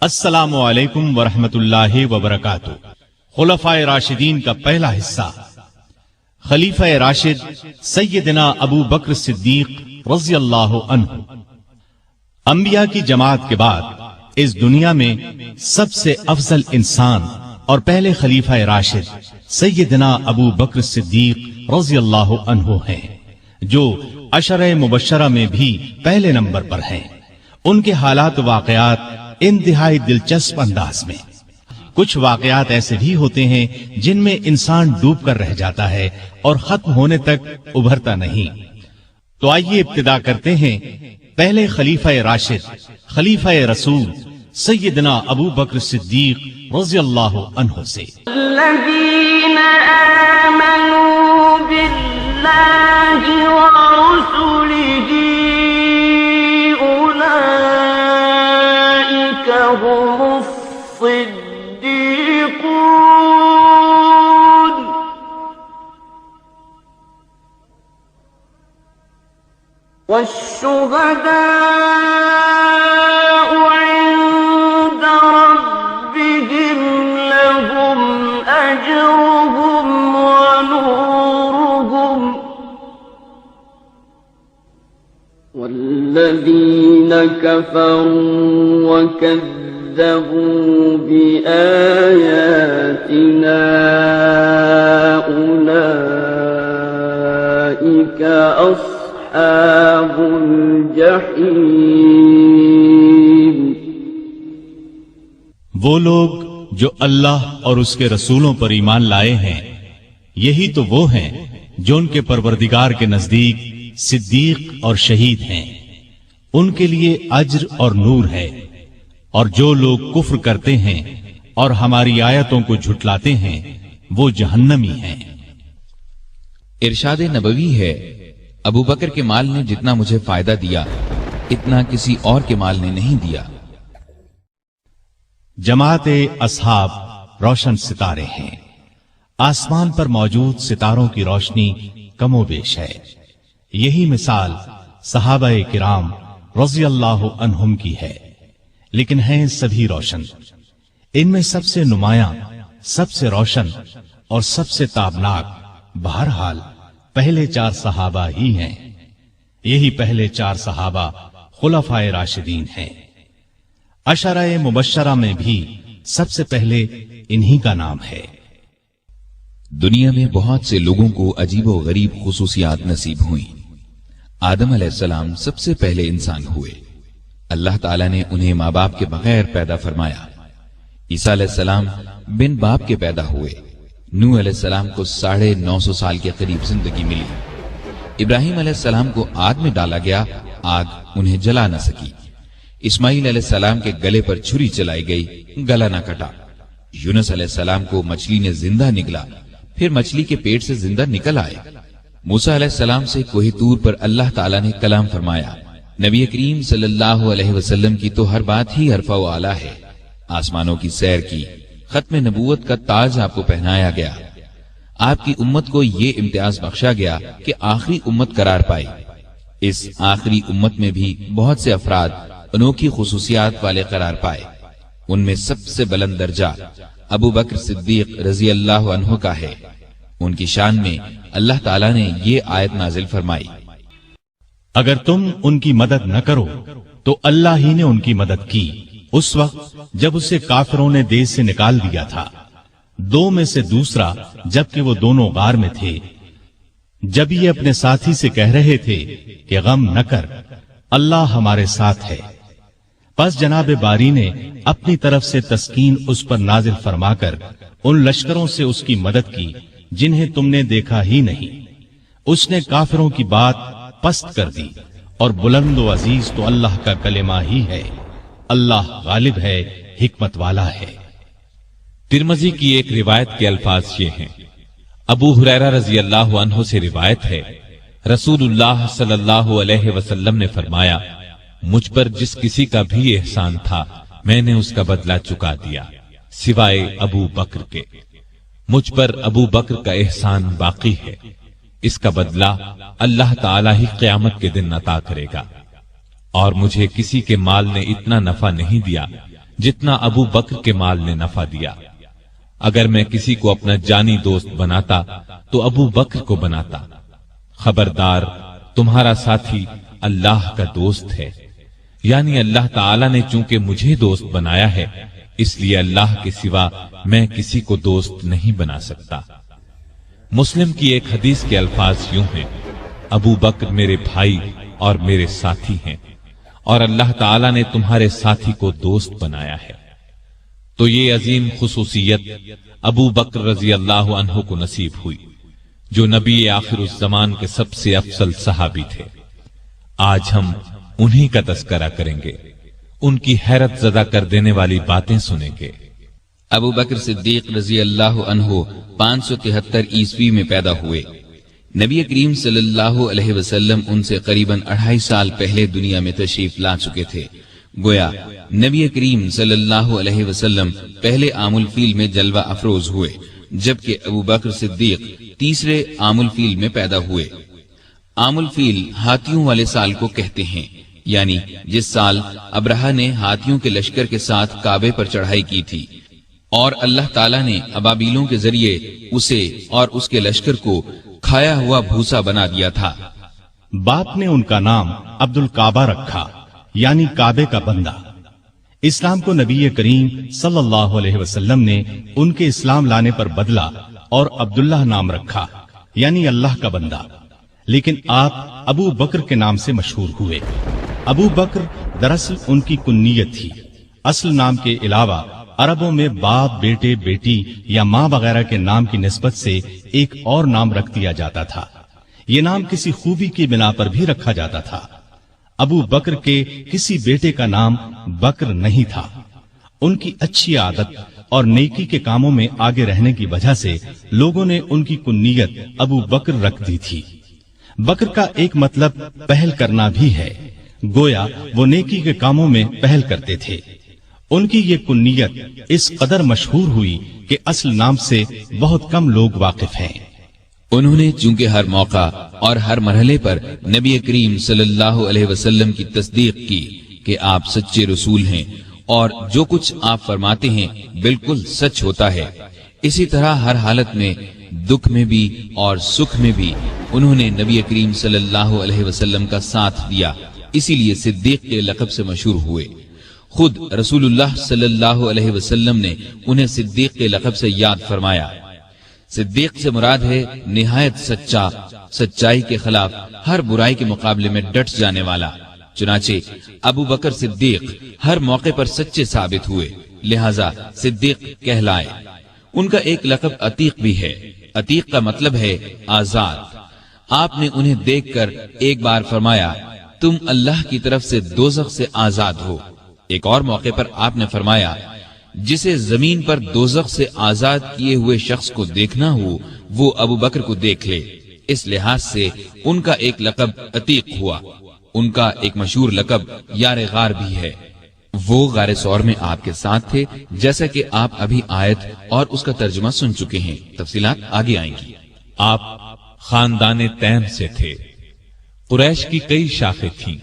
السلام علیکم ورحمۃ اللہ وبرکاتہ۔ خلفائے راشدین کا پہلا حصہ، خلیفہ راشد سیدنا ابو بکر صدیق رضی اللہ عنہ۔ انبیاء کی جماعت کے بعد اس دنیا میں سب سے افضل انسان اور پہلے خلیفہ راشد سیدنا ابو بکر صدیق رضی اللہ عنہ ہیں، جو عشرہ مبشرہ میں بھی پہلے نمبر پر ہیں۔ ان کے حالات و واقعات انتہائی دلچسپ انداز میں۔ کچھ واقعات ایسے بھی ہوتے ہیں جن میں انسان ڈوب کر رہ جاتا ہے اور ختم ہونے تک ابھرتا نہیں۔ تو آئیے ابتدا کرتے ہیں پہلے خلیفہ راشد، خلیفہ رسول سیدنا ابو بکر صدیق رضی اللہ عنہ سے۔ الذین آمنوا باللہ ورسلہ هم الصدیقون والشهداء عند ربهم لهم أجرهم ونورهم والذين كفروا وكذبوا بآياتنا أولئك أصحاب الجحيم۔ وہ لوگ جو اللہ اور اس کے رسولوں پر ایمان لائے ہیں، یہی تو وہ ہیں جو ان کے پروردگار کے نزدیک صدیق اور شہید ہیں، ان کے لیے اجر اور نور ہے۔ اور جو لوگ کفر کرتے ہیں اور ہماری آیتوں کو جھٹلاتے ہیں وہ جہنمی ہیں۔ ارشاد نبوی ہے، ابو بکر کے مال نے جتنا مجھے فائدہ دیا اتنا کسی اور کے مال نے نہیں دیا۔ جماعت اصحاب روشن ستارے ہیں، آسمان پر موجود ستاروں کی روشنی کم و بیش ہے۔ یہی مثال صحابہ کرام رضی اللہ عنہم کی ہے، لیکن ہیں سبھی روشن۔ ان میں سب سے نمایاں، سب سے روشن اور سب سے تابناک بہرحال پہلے چار صحابہ ہی ہیں۔ یہی پہلے چار صحابہ خلفائے راشدین ہیں۔ عشرہ مبشرہ میں بھی سب سے پہلے انہی کا نام ہے۔ دنیا میں بہت سے لوگوں کو عجیب و غریب خصوصیات نصیب ہوئیں۔ آدم علیہ السلام سب سے پہلے انسان ہوئے۔ اللہ تعالیٰ نے انہیں ماں باپ کے بغیر پیدا فرمایا۔ عیسیٰ علیہ السلام بن باپ کے پیدا ہوئے۔ نوح علیہ السلام کو 950 سال کے قریب زندگی ملی۔ ابراہیم علیہ السلام کو آگ میں ڈالا گیا، آگ انہیں جلا نہ سکی۔ اسماعیل علیہ السلام کے گلے پر چھری چلائی گئی، گلا نہ کٹا۔ یونس علیہ السلام کو مچھلی نے زندہ نگلا، پھر مچھلی کے پیٹ سے زندہ نکل آئے۔ موسیٰ علیہ السلام سے کوہ طور پر اللہ تعالیٰ نے کلام فرمایا۔ نبی کریم صلی اللہ علیہ وسلم کی تو ہر بات ہی عرفہ و اعلیٰ ہے۔ آسمانوں کی سیر کی، ختم نبوت کا تاج آپ کو پہنایا گیا۔ آپ کی امت کو یہ امتیاز بخشا گیا کہ آخری امت قرار پائی۔ اس آخری امت میں بھی بہت سے افراد انوکھی خصوصیات والے قرار پائے۔ ان میں سب سے بلند درجہ ابو بکر صدیق رضی اللہ عنہ کا ہے۔ ان کی شان میں اللہ تعالیٰ نے یہ آیت نازل فرمائی، اگر تم ان کی مدد نہ کرو تو اللہ ہی نے ان کی مدد کی اس وقت جب اسے کافروں نے دیس سے نکال دیا تھا، دو میں سے دوسرا جبکہ وہ دونوں غار میں تھے۔ جب یہ اپنے ساتھی سے کہہ رہے تھے کہ غم نہ کر، اللہ ہمارے ساتھ ہے، پس جناب باری نے اپنی طرف سے تسکین اس پر نازل فرما کر ان لشکروں سے اس کی مدد کی جنہیں تم نے دیکھا ہی نہیں۔ اس نے کافروں کی بات پست کر دی، اور بلند و عزیز تو اللہ کا کلمہ ہی ہے۔ اللہ غالب ہے، حکمت والا ہے۔ ترمذی کی ایک روایت کے الفاظ یہ ہیں، ابو ہریرہ رضی اللہ عنہ سے روایت ہے، رسول اللہ صلی اللہ علیہ وسلم نے فرمایا، مجھ پر جس کسی کا بھی احسان تھا میں نے اس کا بدلہ چکا دیا سوائے ابو بکر کے۔ مجھ پر ابو بکر کا احسان باقی ہے۔ اس کا بدلہ اللہ تعالی ہی قیامت کے دن عطا کرے گا، اور مجھے کسی کے مال نے اتنا نفع نہیں دیا جتنا ابو بکر کے مال نے نفع دیا۔ اگر میں کسی کو اپنا جانی دوست بناتا تو ابو بکر کو بناتا۔ خبردار، تمہارا ساتھی اللہ کا دوست ہے، یعنی اللہ تعالی نے چونکہ مجھے دوست بنایا ہے، اس لیے اللہ کے سوا میں کسی کو دوست نہیں بنا سکتا۔ مسلم کی ایک حدیث کے الفاظ یوں ہیں: ابو بکر میرے بھائی اور میرے ساتھی ہیں، اور اللہ تعالی نے تمہارے ساتھی کو دوست بنایا ہے۔ تو یہ عظیم خصوصیت ابو بکر رضی اللہ عنہ کو نصیب ہوئی، جو نبی آخر الزمان کے سب سے افضل صحابی تھے۔ آج ہم انہی کا تذکرہ کریں گے، ان کی حیرت زدہ کر دینے والی باتیں سنیں گے۔ ابو بکر صدیق رضی اللہ عنہ 573 عیسوی میں پیدا ہوئے۔ نبی کریم صلی اللہ علیہ وسلم ان سے قریباً 2.5 سال پہلے دنیا میں تشریف لا چکے تھے۔ گویا نبی کریم صلی اللہ علیہ وسلم پہلے عام الفیل میں جلوہ افروز ہوئے، جبکہ ابو بکر صدیق تیسرے عام الفیل میں پیدا ہوئے۔ عام الفیل ہاتھیوں والے سال کو کہتے ہیں، یعنی جس سال ابرہہ نے ہاتھیوں کے لشکر کے ساتھ کعبے پر چڑھائی کی تھی، اور اللہ تعالیٰ نے ابابیلوں کے ذریعے اسے اور اس کے لشکر کو کھایا ہوا بھوسا بنا دیا تھا۔ باپ نے ان کا نام عبد الکعبہ رکھا، یعنی کعبے کا بندہ۔ اسلام کو نبی کریم صلی اللہ علیہ وسلم نے ان کے اسلام لانے پر بدلا اور عبداللہ نام رکھا، یعنی اللہ کا بندہ۔ لیکن آپ ابو بکر کے نام سے مشہور ہوئے۔ ابو بکر دراصل ان کی کنیت تھی۔ اصل نام کے علاوہ عربوں میں باپ، بیٹے، بیٹی یا ماں وغیرہ کے نام کی نسبت سے ایک اور نام رکھ دیا جاتا تھا۔ یہ نام کسی خوبی کی بنا پر بھی رکھا جاتا تھا۔ ابو بکر کے کسی بیٹے کا نام بکر نہیں تھا۔ ان کی اچھی عادت اور نیکی کے کاموں میں آگے رہنے کی وجہ سے لوگوں نے ان کی کنیت ابو بکر رکھ دی تھی۔ بکر کا ایک مطلب پہل کرنا بھی ہے، گویا وہ نیکی کے کاموں میں پہل کرتے تھے۔ ان کی یہ کنیت اس قدر مشہور ہوئی کہ اصل نام سے بہت کم لوگ واقف ہیں۔ انہوں نے چونکہ ہر موقع اور ہر مرحلے پر نبی کریم صلی اللہ علیہ وسلم کی تصدیق کی کہ آپ سچے رسول ہیں اور جو کچھ آپ فرماتے ہیں بالکل سچ ہوتا ہے، اسی طرح ہر حالت میں، دکھ میں بھی اور سکھ میں بھی انہوں نے نبی کریم صلی اللہ علیہ وسلم کا ساتھ دیا، اسی لیے صدیق کے لقب سے مشہور ہوئے۔ خود رسول اللہ صلی اللہ علیہ وسلم نے انہیں صدیق کے لقب سے یاد فرمایا۔ صدیق سے مراد ہے نہایت سچا، سچائی کے خلاف ہر برائی کے مقابلے میں ڈٹ جانے والا۔ چنانچہ ابو بکر صدیق ہر موقع پر سچے ثابت ہوئے، لہذا صدیق کہلائے۔ ان کا ایک لقب عتیق بھی ہے۔ عتیق کا مطلب ہے آزاد۔ آپ نے انہیں دیکھ کر ایک بار فرمایا، تم اللہ کی طرف سے دوزخ سے آزاد ہو۔ ایک اور موقع پر آپ نے فرمایا، جسے زمین پر دوزخ سے آزاد کیے ہوئے شخص کو دیکھنا ہو وہ ابو بکر کو دیکھ لے۔ اس لحاظ سے ان کا ایک لقب عتیق ہوا۔ ان کا ایک مشہور لقب یار غار بھی ہے۔ وہ غار ثور میں آپ کے ساتھ تھے، جیسا کہ آپ ابھی آیت اور اس کا ترجمہ سن چکے ہیں، تفصیلات آگے آئیں گی۔ آپ خاندان تیم سے تھے۔ قریش کی کئی شاخیں تھیں،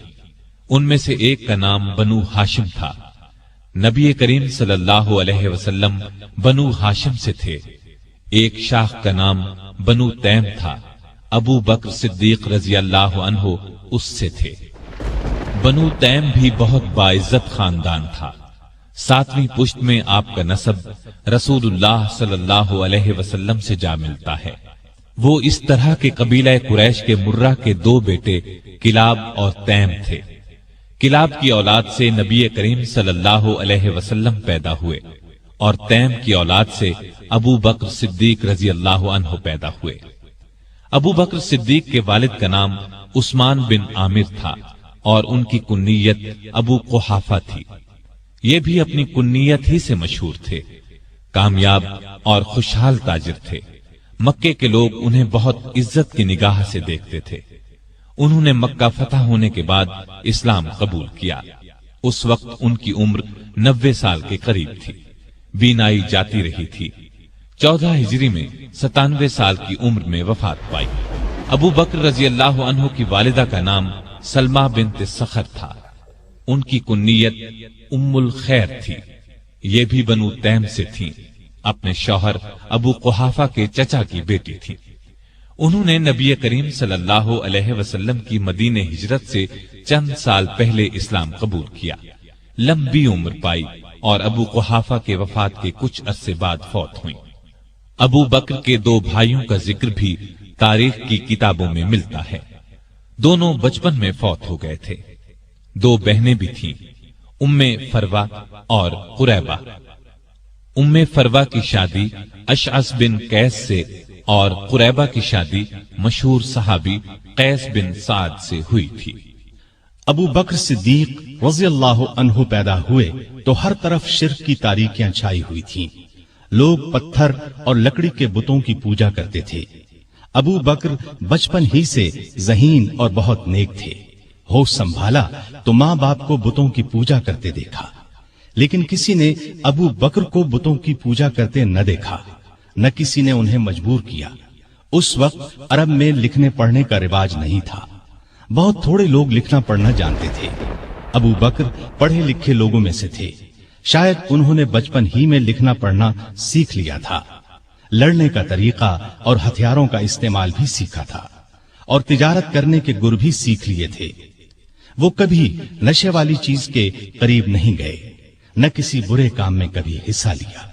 ان میں سے ایک کا نام بنو ہاشم تھا۔ نبی کریم صلی اللہ علیہ وسلم بنو ہاشم سے تھے۔ ایک شاخ کا نام بنو تیم تھا، ابو بکر صدیق رضی اللہ عنہ اس سے تھے۔ بنو تیم بھی بہت باعزت خاندان تھا۔ 7ویں پشت میں آپ کا نسب رسول اللہ صلی اللہ علیہ وسلم سے جا ملتا ہے۔ وہ اس طرح کے قبیلہ قریش کے مرہ کے 2 بیٹے کلاب اور تیم تھے۔ کلاب کی اولاد سے نبی کریم صلی اللہ علیہ وسلم پیدا ہوئے اور تیم کی اولاد سے ابو بکر صدیق رضی اللہ عنہ پیدا ہوئے۔ ابو بکر صدیق کے والد کا نام عثمان بن عامر تھا اور ان کی کنیت ابو قحافہ تھی۔ یہ بھی اپنی کنیت ہی سے مشہور تھے۔ کامیاب اور خوشحال تاجر تھے۔ مکے کے لوگ انہیں بہت عزت کی نگاہ سے دیکھتے تھے۔ انہوں نے مکہ فتح ہونے کے بعد اسلام قبول کیا۔ اس وقت ان کی عمر 90 سال کے قریب تھی۔ بینائی جاتی رہی تھی۔ 14 ہجری میں 97 سال کی عمر میں وفات پائی۔ ابو بکر رضی اللہ عنہ کی والدہ کا نام سلمہ بنت سخر تھا، ان کی کنیت ام الخیر تھی، یہ بھی بنو تیم سے تھیں، اپنے شوہر ابو قحافہ کے چچا کی بیٹی تھی۔ انہوں نے نبی کریم صلی اللہ علیہ وسلم کی مدینے ہجرت سے چند سال پہلے اسلام قبول کیا، لمبی عمر پائی اور ابو قحافہ کے وفات کے کچھ عرصے بعد فوت ہوئیں۔ ابو بکر کے دو بھائیوں کا ذکر بھی تاریخ کی کتابوں میں ملتا ہے، دونوں بچپن میں فوت ہو گئے تھے۔ دو بہنیں بھی تھیں، ام فروا اور قریبہ۔ ام فروا کی شادی اشعث بن قیس سے اور قریبہ کی شادی مشہور صحابی قیس بن سعد سے ہوئی تھی۔ ابو بکر صدیق رضی اللہ عنہ پیدا ہوئے تو ہر طرف شرک کی تاریکیاں چھائی ہوئی تھیں، لوگ پتھر اور لکڑی کے بتوں کی پوجا کرتے تھے۔ ابو بکر بچپن ہی سے ذہین اور بہت نیک تھے، ہوش سنبھالا تو ماں باپ کو بتوں کی پوجا کرتے دیکھا، لیکن کسی نے ابو بکر کو بتوں کی پوجا کرتے نہ دیکھا، نہ کسی نے انہیں مجبور کیا۔ اس وقت عرب میں لکھنے پڑھنے کا رواج نہیں تھا، بہت تھوڑے لوگ لکھنا پڑھنا جانتے تھے۔ ابو بکر پڑھے لکھے لوگوں میں سے تھے، شاید انہوں نے بچپن ہی میں لکھنا پڑھنا سیکھ لیا تھا، لڑنے کا طریقہ اور ہتھیاروں کا استعمال بھی سیکھا تھا، اور تجارت کرنے کے گر بھی سیکھ لیے تھے۔ وہ کبھی نشے والی چیز کے قریب نہیں گئے، نہ کسی برے کام میں کبھی حصہ لیا۔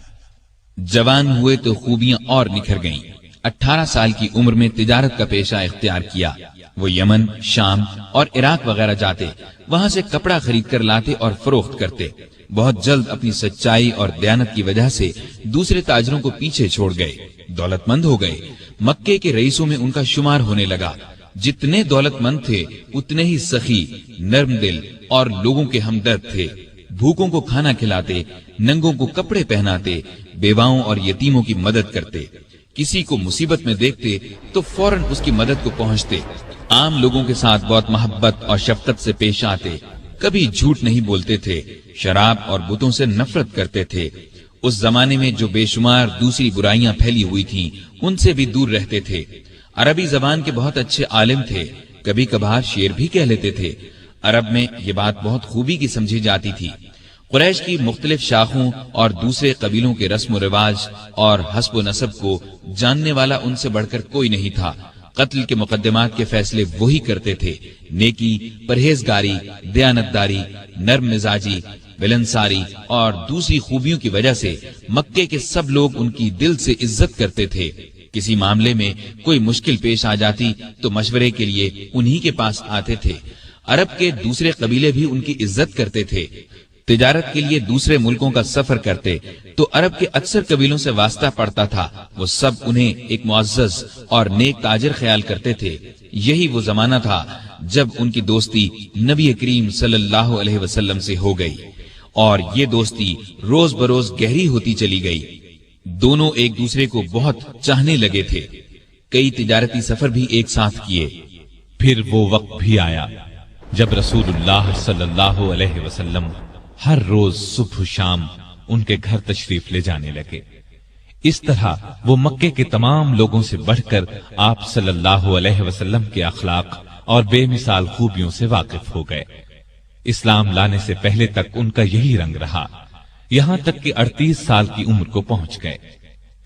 جوان ہوئے تو خوبیاں اور نکھر گئیں۔ 18 سال کی عمر میں تجارت کا پیشہ اختیار کیا۔ وہ یمن، شام اور عراق وغیرہ جاتے، وہاں سے کپڑا خرید کر لاتے اور فروخت کرتے۔ بہت جلد اپنی سچائی اور دیانت کی وجہ سے دوسرے تاجروں کو پیچھے چھوڑ گئے، دولت مند ہو گئے۔ مکے کے رئیسوں میں ان کا شمار ہونے لگا۔ جتنے دولت مند تھے اتنے ہی سخی، نرم دل اور لوگوں کے ہمدرد تھے۔ بھوکوں کو کھانا کھلاتے، ننگوں کو کپڑے پہناتے، بیواؤں اور یتیموں کی مدد کرتے۔ کسی کو مصیبت میں دیکھتے تو فوراً اس کی مدد کو پہنچتے۔ عام لوگوں کے ساتھ بہت محبت اور شفقت سے پیش آتے، کبھی جھوٹ نہیں بولتے تھے، شراب اور بتوں سے نفرت کرتے تھے۔ اس زمانے میں جو بے شمار دوسری برائیاں پھیلی ہوئی تھیں ان سے بھی دور رہتے تھے۔ عربی زبان کے بہت اچھے عالم تھے، کبھی کبھار شعر بھی کہہ لیتے تھے۔ عرب میں یہ بات بہت خوبی کی سمجھی جاتی تھی۔ قریش کی مختلف شاخوں اور دوسرے قبیلوں کے رسم و رواج اور حسب و نسب کو جاننے والا ان سے بڑھ کر کوئی نہیں تھا۔ قتل کے مقدمات کے فیصلے وہی کرتے تھے۔ نیکی، پرہیزگاری، دیانتداری، نرم مزاجی، ملنساری اور دوسری خوبیوں کی وجہ سے مکے کے سب لوگ ان کی دل سے عزت کرتے تھے۔ کسی معاملے میں کوئی مشکل پیش آ جاتی تو مشورے کے لیے انہی کے پاس آتے تھے۔ عرب کے دوسرے قبیلے بھی ان کی عزت کرتے تھے۔ تجارت کے لیے دوسرے ملکوں کا سفر کرتے تو عرب کے اکثر قبیلوں سے واسطہ پڑتا تھا، وہ سب انہیں ایک معزز اور نیک تاجر خیال کرتے تھے۔ یہی وہ زمانہ تھا جب ان کی دوستی نبی کریم صلی اللہ علیہ وسلم سے ہو گئی، اور یہ دوستی روز بروز گہری ہوتی چلی گئی۔ دونوں ایک دوسرے کو بہت چاہنے لگے تھے، کئی تجارتی سفر بھی ایک ساتھ کیے۔ پھر وہ وقت بھی آیا جب رسول اللہ صلی اللہ علیہ وسلم ہر روز صبح شام ان کے گھر تشریف لے جانے لگے۔ اس طرح وہ مکے کے تمام لوگوں سے بڑھ کر آپ صلی اللہ علیہ وسلم کے اخلاق اور بے مثال خوبیوں سے واقف ہو گئے۔ اسلام لانے سے پہلے تک ان کا یہی رنگ رہا، یہاں تک کہ 38 سال کی عمر کو پہنچ گئے۔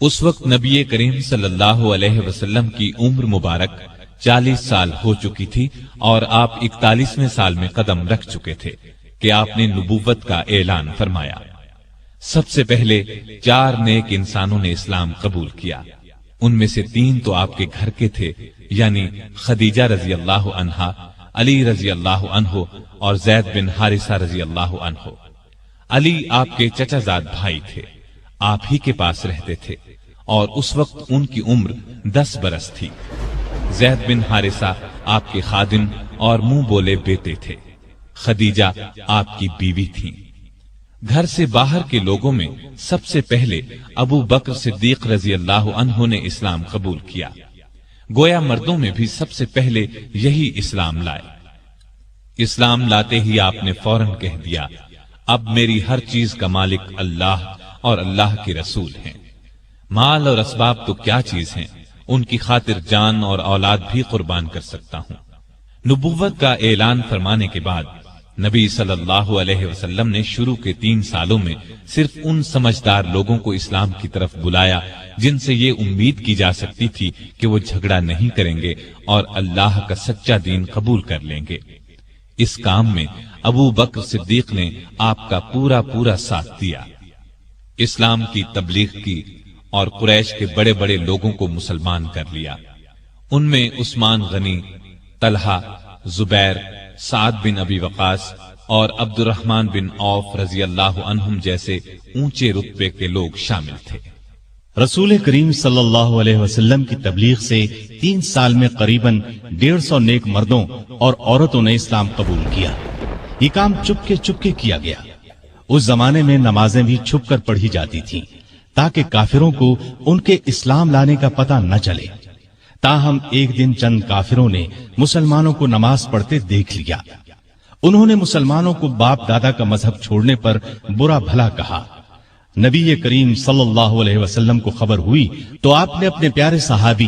اس وقت نبی کریم صلی اللہ علیہ وسلم کی عمر مبارک 40 سال ہو چکی تھی اور آپ 41ویں سال میں قدم رکھ چکے تھے کہ آپ نے نبوت کا اعلان فرمایا۔ سب سے پہلے 4 نیک انسانوں نے اسلام قبول کیا، ان میں سے 3 تو آپ کے گھر کے تھے، یعنی خدیجہ رضی اللہ عنہا، علی رضی اللہ عنہ اور زید بن حارثہ رضی اللہ عنہ۔ علی آپ کے چچا زاد بھائی تھے، آپ ہی کے پاس رہتے تھے اور اس وقت ان کی عمر 10 برس تھی۔ زید بن حارثہ آپ کے خادم اور منہ بولے بیٹے تھے۔ خدیجہ آپ کی بیوی تھیں۔ گھر سے باہر کے لوگوں میں سب سے پہلے ابو بکر صدیق رضی اللہ عنہ نے اسلام قبول کیا، گویا مردوں میں بھی سب سے پہلے یہی اسلام لائے۔ اسلام لاتے ہی آپ نے فوراً کہہ دیا، اب میری ہر چیز کا مالک اللہ اور اللہ کے رسول ہیں۔ مال اور اسباب تو کیا چیز ہیں، ان کی خاطر جان اور اولاد بھی قربان کر سکتا ہوں۔ نبوت کا اعلان فرمانے کے بعد نبی صلی اللہ علیہ وسلم نے شروع کے 3 سالوں میں صرف ان سمجھدار لوگوں کو اسلام کی طرف بلایا جن سے یہ امید کی جا سکتی تھی کہ وہ جھگڑا نہیں کریں گے اور اللہ کا سچا دین قبول کر لیں گے۔ اس کام میں ابو بکر صدیق نے آپ کا پورا ساتھ دیا، اسلام کی تبلیغ کی اور قریش کے بڑے بڑے لوگوں کو مسلمان کر لیا۔ ان میں عثمان غنی، طلحہ، زبیر، سعد بن ابی وقاص اور عبد الرحمن بن عوف رضی اللہ عنہم جیسے اونچے رتبے کے لوگ شامل تھے۔ رسول کریم صلی اللہ علیہ وسلم کی تبلیغ سے 3 سال میں قریباً 150 نیک مردوں اور عورتوں نے اسلام قبول کیا۔ یہ کام چپ کے کیا گیا۔ اس زمانے میں نمازیں بھی چھپ کر پڑھی جاتی تھیں تاکہ کافروں کو ان کے اسلام لانے کا پتہ نہ چلے۔ تاہم ایک دن چند کافروں نے مسلمانوں کو نماز پڑھتے دیکھ لیا۔ انہوں نے مسلمانوں کو باپ دادا کا مذہب چھوڑنے پر برا بھلا کہا۔ نبی کریم صلی اللہ علیہ وسلم کو خبر ہوئی تو آپ نے اپنے پیارے صحابی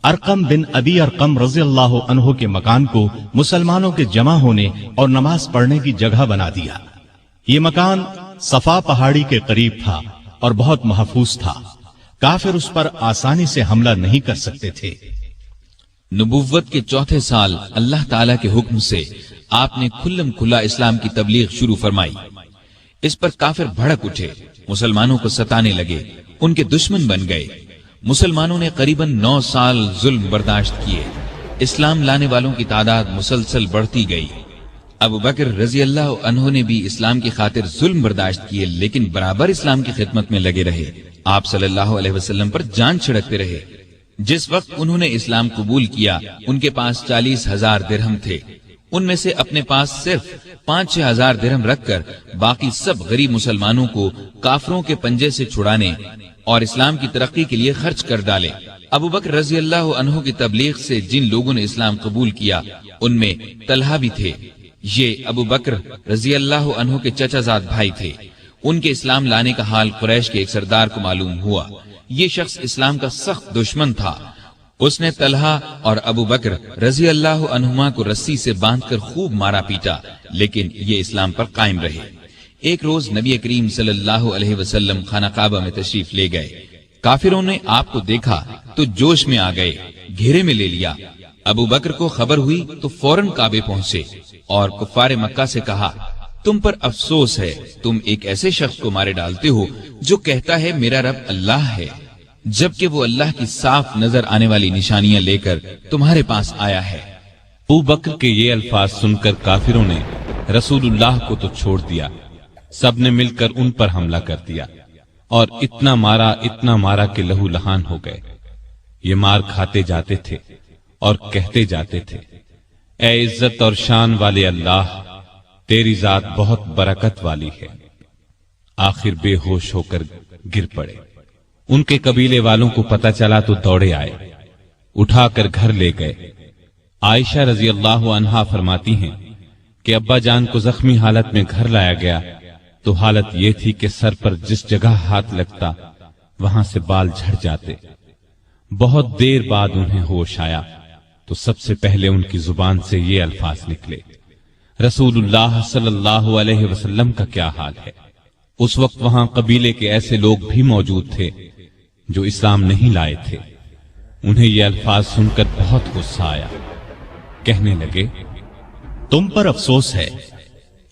ارقم بن ابی ارقم رضی اللہ عنہ کے مکان کو مسلمانوں کے جمع ہونے اور نماز پڑھنے کی جگہ بنا دیا۔ یہ مکان صفا پہاڑی کے قریب تھا اور بہت محفوظ تھا، کافر اس پر آسانی سے حملہ نہیں کر سکتے تھے۔ نبوت کے 4تھے سال اللہ تعالی کے حکم سے آپ نے کھلم کھلا اسلام کی تبلیغ شروع فرمائی۔ اس پر کافر بھڑک اٹھے، مسلمانوں کو ستانے لگے، ان کے دشمن بن گئے۔ مسلمانوں نے قریباً 9 سال ظلم برداشت کیے۔ اسلام لانے والوں کی تعداد مسلسل بڑھتی گئی۔ ابو بکر رضی اللہ عنہ نے بھی اسلام کی خاطر ظلم برداشت کیے، لیکن برابر اسلام کی خدمت میں لگے رہے۔ آپ صلی اللہ علیہ وسلم پر جان چھڑکتے رہے۔ جس وقت انہوں نے اسلام قبول کیا ان کے پاس 40,000 درہم تھے۔ ان میں سے اپنے پاس صرف 5-6 ہزار درہم رکھ کر باقی سب غریب مسلمانوں کو کافروں کے پنجے سے چھڑانے اور اسلام کی ترقی کے لیے خرچ کر ڈالے۔ ابو بکر رضی اللہ عنہ کی تبلیغ سے جن لوگوں نے اسلام قبول کیا ان میں طلحہ بھی تھے۔ یہ ابو بکر رضی اللہ عنہ کے چچا زاد بھائی تھے۔ ان کے اسلام لانے کا حال قریش کے ایک سردار کو معلوم ہوا۔ یہ شخص اسلام کا سخت دشمن تھا۔ اس نے طلحہ اور ابو بکر رضی اللہ عنہما کو رسی سے باندھ کر خوب مارا پیٹا، لیکن یہ اسلام پر قائم رہے۔ ایک روز نبی کریم صلی اللہ علیہ وسلم خانہ کعبہ میں تشریف لے گئے۔ کافروں نے آپ کو دیکھا تو جوش میں آ گئے، گھیرے میں لے لیا۔ ابو بکر کو خبر ہوئی تو فوراً کعبے پہنچے اور کفار مکہ سے کہا، تم پر افسوس ہے، تم ایک ایسے شخص کو مارے ڈالتے ہو جو کہتا ہے میرا رب اللہ ہے، جبکہ وہ اللہ کی صاف نظر آنے والی نشانیاں لے کر تمہارے پاس آیا ہے۔ ابو بکر کے یہ الفاظ سن کر کافروں نے رسول اللہ کو تو چھوڑ دیا، سب نے مل کر ان پر حملہ کر دیا اور اتنا مارا کہ لہو لہان ہو گئے۔ یہ مار کھاتے جاتے تھے اور کہتے جاتے تھے، اے عزت اور شان والے اللہ، تیری ذات بہت برکت والی ہے۔ آخر بے ہوش ہو کر گر پڑے۔ ان کے قبیلے والوں کو پتہ چلا تو دوڑے آئے، اٹھا کر گھر لے گئے۔ عائشہ رضی اللہ عنہا فرماتی ہیں کہ ابا جان کو زخمی حالت میں گھر لایا گیا تو حالت یہ تھی کہ سر پر جس جگہ ہاتھ لگتا وہاں سے بال جھڑ جاتے۔ بہت دیر بعد انہیں ہوش آیا تو سب سے پہلے ان کی زبان سے یہ الفاظ نکلے، رسول اللہ صلی اللہ علیہ وسلم کا کیا حال ہے؟ اس وقت وہاں قبیلے کے ایسے لوگ بھی موجود تھے جو اسلام نہیں لائے تھے۔ انہیں یہ الفاظ سن کر بہت غصہ آیا، کہنے لگے، تم پر افسوس ہے،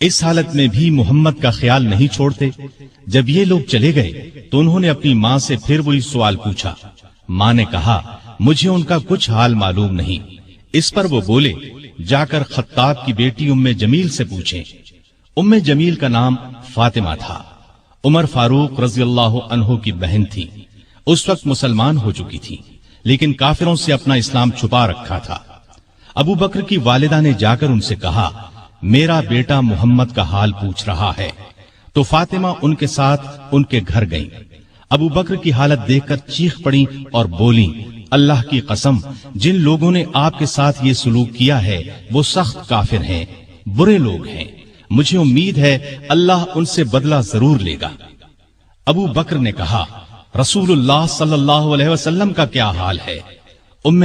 اس حالت میں بھی محمد کا خیال نہیں چھوڑتے۔ جب یہ لوگ چلے گئے تو انہوں نے اپنی ماں سے پھر وہی سوال پوچھا۔ ماں نے کہا، مجھے ان کا کچھ حال معلوم نہیں۔ اس پر وہ بولے، جا کر خطاب کی بیٹی ام جمیل سے پوچھیں۔ ام جمیل کا نام فاطمہ تھا، عمر فاروق رضی اللہ عنہ کی بہن تھی۔ اس وقت مسلمان ہو چکی تھی لیکن کافروں سے اپنا اسلام چھپا رکھا تھا۔ ابو بکر کی والدہ نے جا کر ان سے کہا، میرا بیٹا محمد کا حال پوچھ رہا ہے۔ تو فاطمہ ان کے ساتھ ان کے گھر گئیں۔ ابو بکر کی حالت دیکھ کر چیخ پڑی اور بولی، اللہ کی قسم، جن لوگوں نے آپ کے ساتھ یہ سلوک کیا ہے وہ سخت کافر ہیں، برے لوگ ہیں۔ مجھے امید ہے اللہ ان سے بدلہ ضرور لے گا۔ ابو بکر نے کہا، رسول اللہ صلی اللہ علیہ وسلم کا کیا حال ہے؟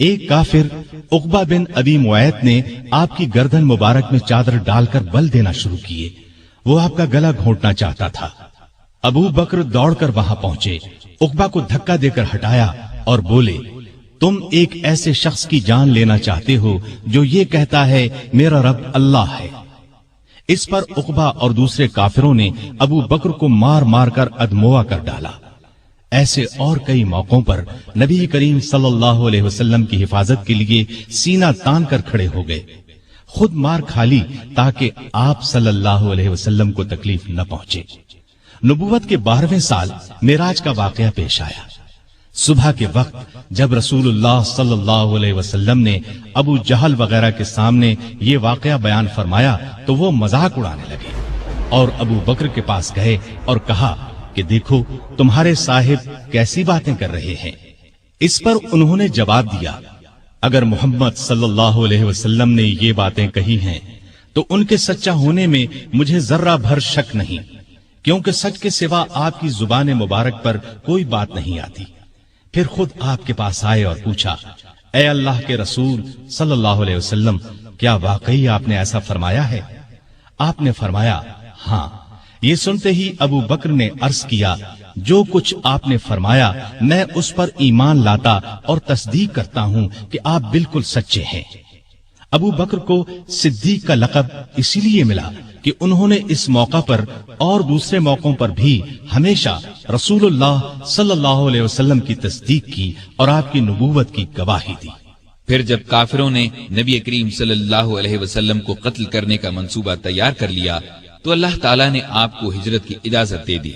ایک کافر عقبہ بن ابی معیط نے آپ کی گردن مبارک میں چادر ڈال کر بل دینا شروع کیے. وہ آپ کا گلا گھونٹنا چاہتا تھا. ابو بکر دوڑ کر وہاں پہنچے، عقبہ کو دھکا دے کر ہٹایا اور بولے، تم ایک ایسے شخص کی جان لینا چاہتے ہو جو یہ کہتا ہے میرا رب اللہ ہے. اس پر عقبہ اور دوسرے کافروں نے ابو بکر کو مار مار کر ادموا کر ڈالا. ایسے اور کئی موقعوں پر نبی کریم صلی اللہ علیہ وسلم کی حفاظت کے لیے سینہ تان کر کھڑے ہو گئے، خود مار کھا لی تاکہ آپ صلی اللہ علیہ وسلم کو تکلیف نہ پہنچے. نبوت کے 12ویں سال معراج کا واقعہ پیش آیا. صبح کے وقت جب رسول اللہ صلی اللہ علیہ وسلم نے ابو جہل وغیرہ کے سامنے یہ واقعہ بیان فرمایا تو وہ مذاق اڑانے لگے اور ابو بکر کے پاس گئے اور کہا کہ دیکھو تمہارے صاحب کیسی باتیں کر رہے ہیں. اس پر انہوں نے جواب دیا، اگر محمد صلی اللہ علیہ وسلم نے یہ باتیں کہی ہیں تو ان کے سچا ہونے میں مجھے ذرہ بھر شک نہیں، کیونکہ سچ کے سوا آپ کی زبان مبارک پر کوئی بات نہیں آتی. پھر خود آپ کے پاس آئے اور پوچھا، اے اللہ کے رسول صلی اللہ علیہ وسلم، کیا واقعی آپ نے ایسا فرمایا ہے؟ آپ نے فرمایا ہاں. یہ سنتے ہی ابو بکر نے عرض کیا، جو کچھ آپ نے فرمایا میں اس پر ایمان لاتا اور تصدیق کرتا ہوں کہ آپ بالکل سچے ہیں. ابو بکر کو صدیق کا لقب اسی لیے ملا کہ انہوں نے اس موقع پر اور دوسرے موقعوں پر بھی ہمیشہ رسول اللہ صلی اللہ علیہ وسلم کی تصدیق کی اور آپ کی نبوت کی گواہی دی. پھر جب کافروں نے نبی کریم صلی اللہ علیہ وسلم کو قتل کرنے کا منصوبہ تیار کر لیا تو اللہ تعالیٰ نے آپ کو ہجرت کی اجازت دے دی.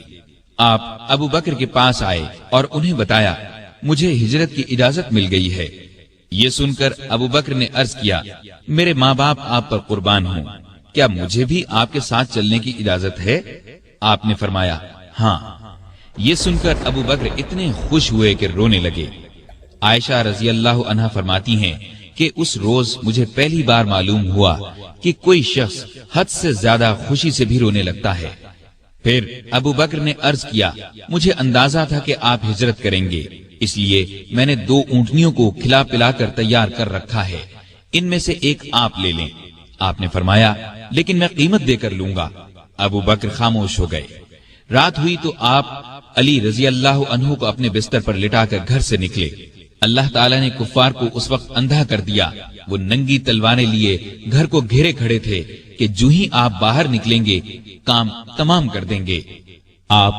آپ ابو بکر کے پاس آئے اور انہیں بتایا، مجھے ہجرت کی اجازت مل گئی ہے. یہ سن کر ابو بکر نے عرض کیا، میرے ماں باپ آپ پر قربان ہوں، کیا مجھے بھی آپ کے ساتھ چلنے کی اجازت ہے؟ آپ نے فرمایا ہاں. یہ سن کر ابو بکر اتنے خوش ہوئے کہ رونے لگے. عائشہ رضی اللہ عنہا فرماتی ہیں کہ اس روز مجھے پہلی بار معلوم ہوا کہ کوئی شخص حد سے زیادہ خوشی سے بھی رونے لگتا ہے. پھر ابو بکر نے عرض کیا، مجھے اندازہ تھا کہ آپ ہجرت کریں گے، اس لیے میں نے 2 اونٹنیوں کو کھلا پلا کر تیار کر رکھا ہے، ان میں سے ایک آپ لے لیں. آپ نے فرمایا لیکن میں قیمت دے کر لوں گا. ابو بکر خاموش ہو گئے. رات ہوئی تو آپ علی رضی اللہ عنہ کو اپنے بستر پر لٹا کر گھر سے نکلے. اللہ تعالیٰ نے کفار کو اس وقت اندھا کر دیا. وہ ننگی تلواریں لیے گھر کو گھیرے کھڑے تھے کہ جو ہی آپ باہر نکلیں گے کام تمام کر دیں گے. آپ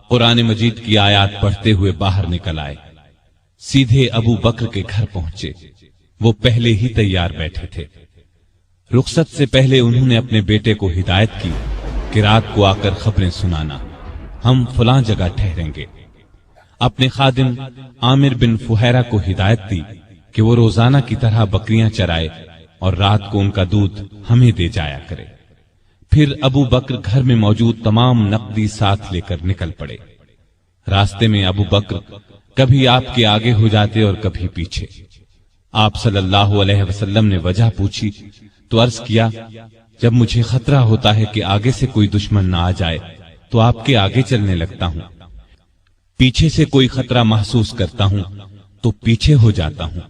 قرآن مجید کی آیات پڑھتے ہوئے باہر نکل آئے، سیدھے ابو بکر کے گھر پہنچے. وہ پہلے ہی تیار بیٹھے تھے. رخصت سے پہلے انہوں نے اپنے بیٹے کو ہدایت کی کہ رات کو آ کر خبریں سنانا، ہم فلاں جگہ ٹھہریں گے. اپنے خادم عامر بن فہیرہ کو ہدایت دی کہ وہ روزانہ کی طرح بکریاں چرائے اور رات کو ان کا دودھ ہمیں دے جایا کرے. پھر ابو بکر گھر میں موجود تمام نقدی ساتھ لے کر نکل پڑے. راستے میں ابو بکر کبھی آپ کے آگے ہو جاتے اور کبھی پیچھے. آپ صلی اللہ علیہ وسلم نے وجہ پوچھی تو عرض کیا، جب مجھے خطرہ ہوتا ہے کہ آگے سے کوئی دشمن نہ آ جائے تو آپ کے آگے چلنے لگتا ہوں، پیچھے سے کوئی خطرہ محسوس کرتا ہوں تو پیچھے ہو جاتا ہوں.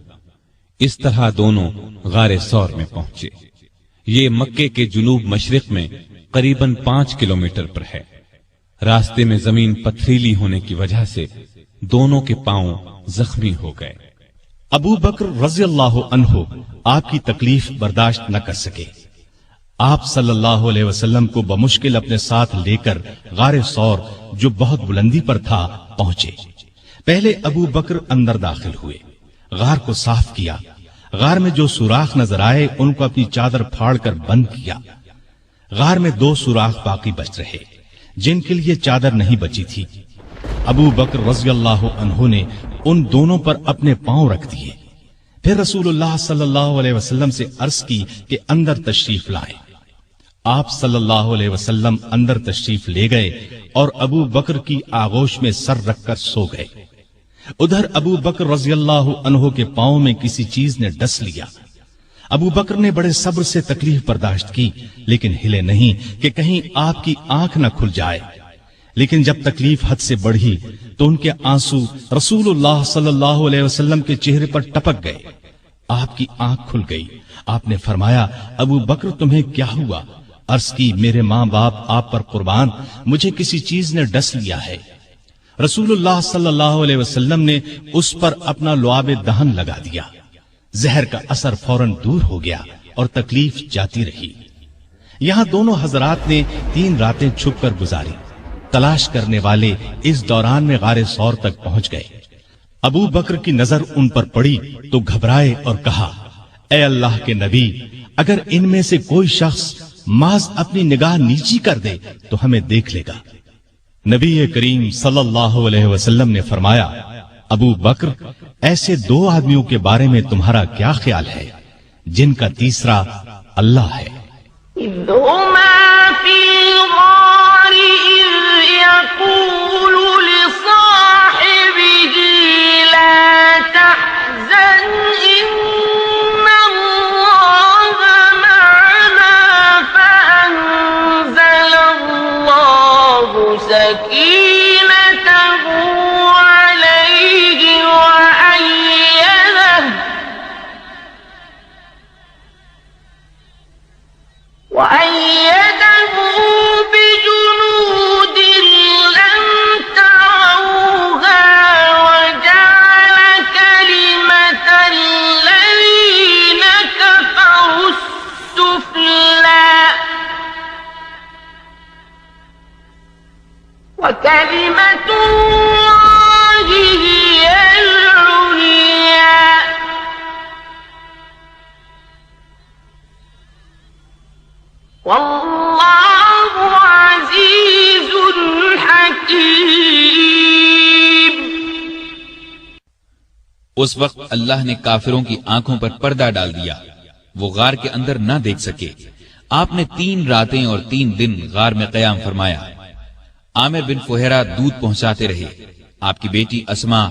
اس طرح دونوں غار ثور میں پہنچے. یہ مکے کے جنوب مشرق میں قریباً 5 کلومیٹر پر ہے. راستے میں زمین پتھریلی ہونے کی وجہ سے دونوں کے پاؤں زخمی ہو گئے. ابو بکر رضی اللہ عنہ آپ کی تکلیف برداشت نہ کر سکے. آپ صلی اللہ علیہ وسلم کو بمشکل اپنے ساتھ لے کر غار ثور جو بہت بلندی پر تھا پہنچے. پہلے ابو بکر اندر داخل ہوئے، غار کو صاف کیا. غار میں جو سوراخ نظر آئے ان کو اپنی چادر پھاڑ کر بند کیا. غار میں 2 سوراخ باقی بچ رہے جن کے لیے چادر نہیں بچی تھی. ابو بکر رضی اللہ عنہ نے ان دونوں پر اپنے پاؤں رکھ دیے. پھر رسول اللہ صلی اللہ علیہ وسلم سے عرض کی کہ اندر تشریف لائیں. آپ صلی اللہ علیہ وسلم اندر تشریف لے گئے اور ابو بکر کی آغوش میں سر رکھ کر سو گئے. ادھر ابو بکر رضی اللہ عنہ کے پاؤں میں کسی چیز نے ڈس لیا. ابو بکر نے بڑے صبر سے تکلیف برداشت کی لیکن ہلے نہیں کہ کہیں آپ کی آنکھ نہ کھل جائے. لیکن جب تکلیف حد سے بڑھی تو ان کے آنسو رسول اللہ صلی اللہ علیہ وسلم کے چہرے پر ٹپک گئے. آپ کی آنکھ کھل گئی. آپ نے فرمایا ابو بکر تمہیں کیا ہوا؟ عرض کی میرے ماں باپ آپ پر قربان، مجھے کسی چیز نے ڈس لیا ہے. رسول اللہ صلی اللہ علیہ وسلم نے اس پر اپنا لعاب دہن لگا دیا. زہر کا اثر فوراً دور ہو گیا اور تکلیف جاتی رہی. یہاں دونوں حضرات نے 3 راتیں چھپ کر گزاری. تلاش کرنے والے اس دوران میں غار ثور تک پہنچ گئے. ابو بکر کی نظر ان پر پڑی تو گھبرائے اور کہا اے اللہ کے نبی، اگر ان میں سے کوئی شخص محض اپنی نگاہ نیچی کر دے تو ہمیں دیکھ لے گا. نبی کریم صلی اللہ علیہ وسلم نے فرمایا ابو بکر، ایسے 2 آدمیوں کے بارے میں تمہارا کیا خیال ہے جن کا تیسرا اللہ ہے؟ إذ هما في الغار إذ يقول لصاحبه لا تحزن إن الله معنا فأنزل الله سكينته عليه وأيده بجنود لم تروها وجعل كلمة الذين كفروا السفلى وكلمة الله هي العليا واللہ عزیز حکیم. اس وقت اللہ نے کافروں کی آنکھوں پر پردہ ڈال دیا، وہ غار کے اندر نہ دیکھ سکے. آپ نے 3 راتیں اور 3 دن غار میں قیام فرمایا. عامر بن فہیرہ دودھ پہنچاتے رہے. آپ کی بیٹی اسما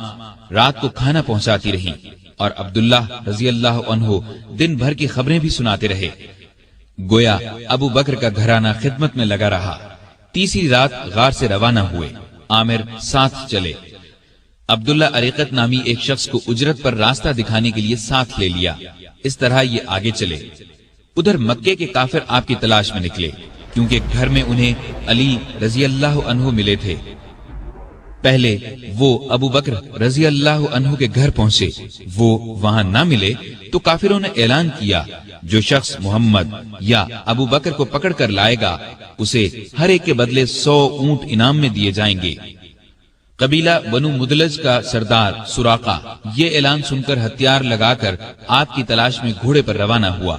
رات کو کھانا پہنچاتی رہی اور عبداللہ رضی اللہ عنہ دن بھر کی خبریں بھی سناتے رہے. گویا ابو بکر کا گھرانہ خدمت میں لگا رہا. تیسری رات غار سے روانہ ہوئے. عامر ساتھ چلے. عبداللہ عریقت نامی ایک شخص کو اجرت پر راستہ دکھانے کے لیے ساتھ لے لیا. اس طرح یہ آگے چلے. ادھر مکے کے کافر آپ کی تلاش میں نکلے کیونکہ گھر میں انہیں علی رضی اللہ عنہ ملے تھے. پہلے وہ ابو بکر رضی اللہ عنہ کے گھر پہنچے. وہ وہاں نہ ملے تو کافروں نے اعلان کیا جو شخص محمد یا ابو بکر کو پکڑ کر لائے گا اسے ہر ایک کے بدلے 100 اونٹ انعام میں دیے جائیں گے. قبیلہ بنو مدلج کا سردار سراقہ یہ اعلان سن کر ہتھیار لگا کر آپ کی تلاش میں گھوڑے پر روانہ ہوا.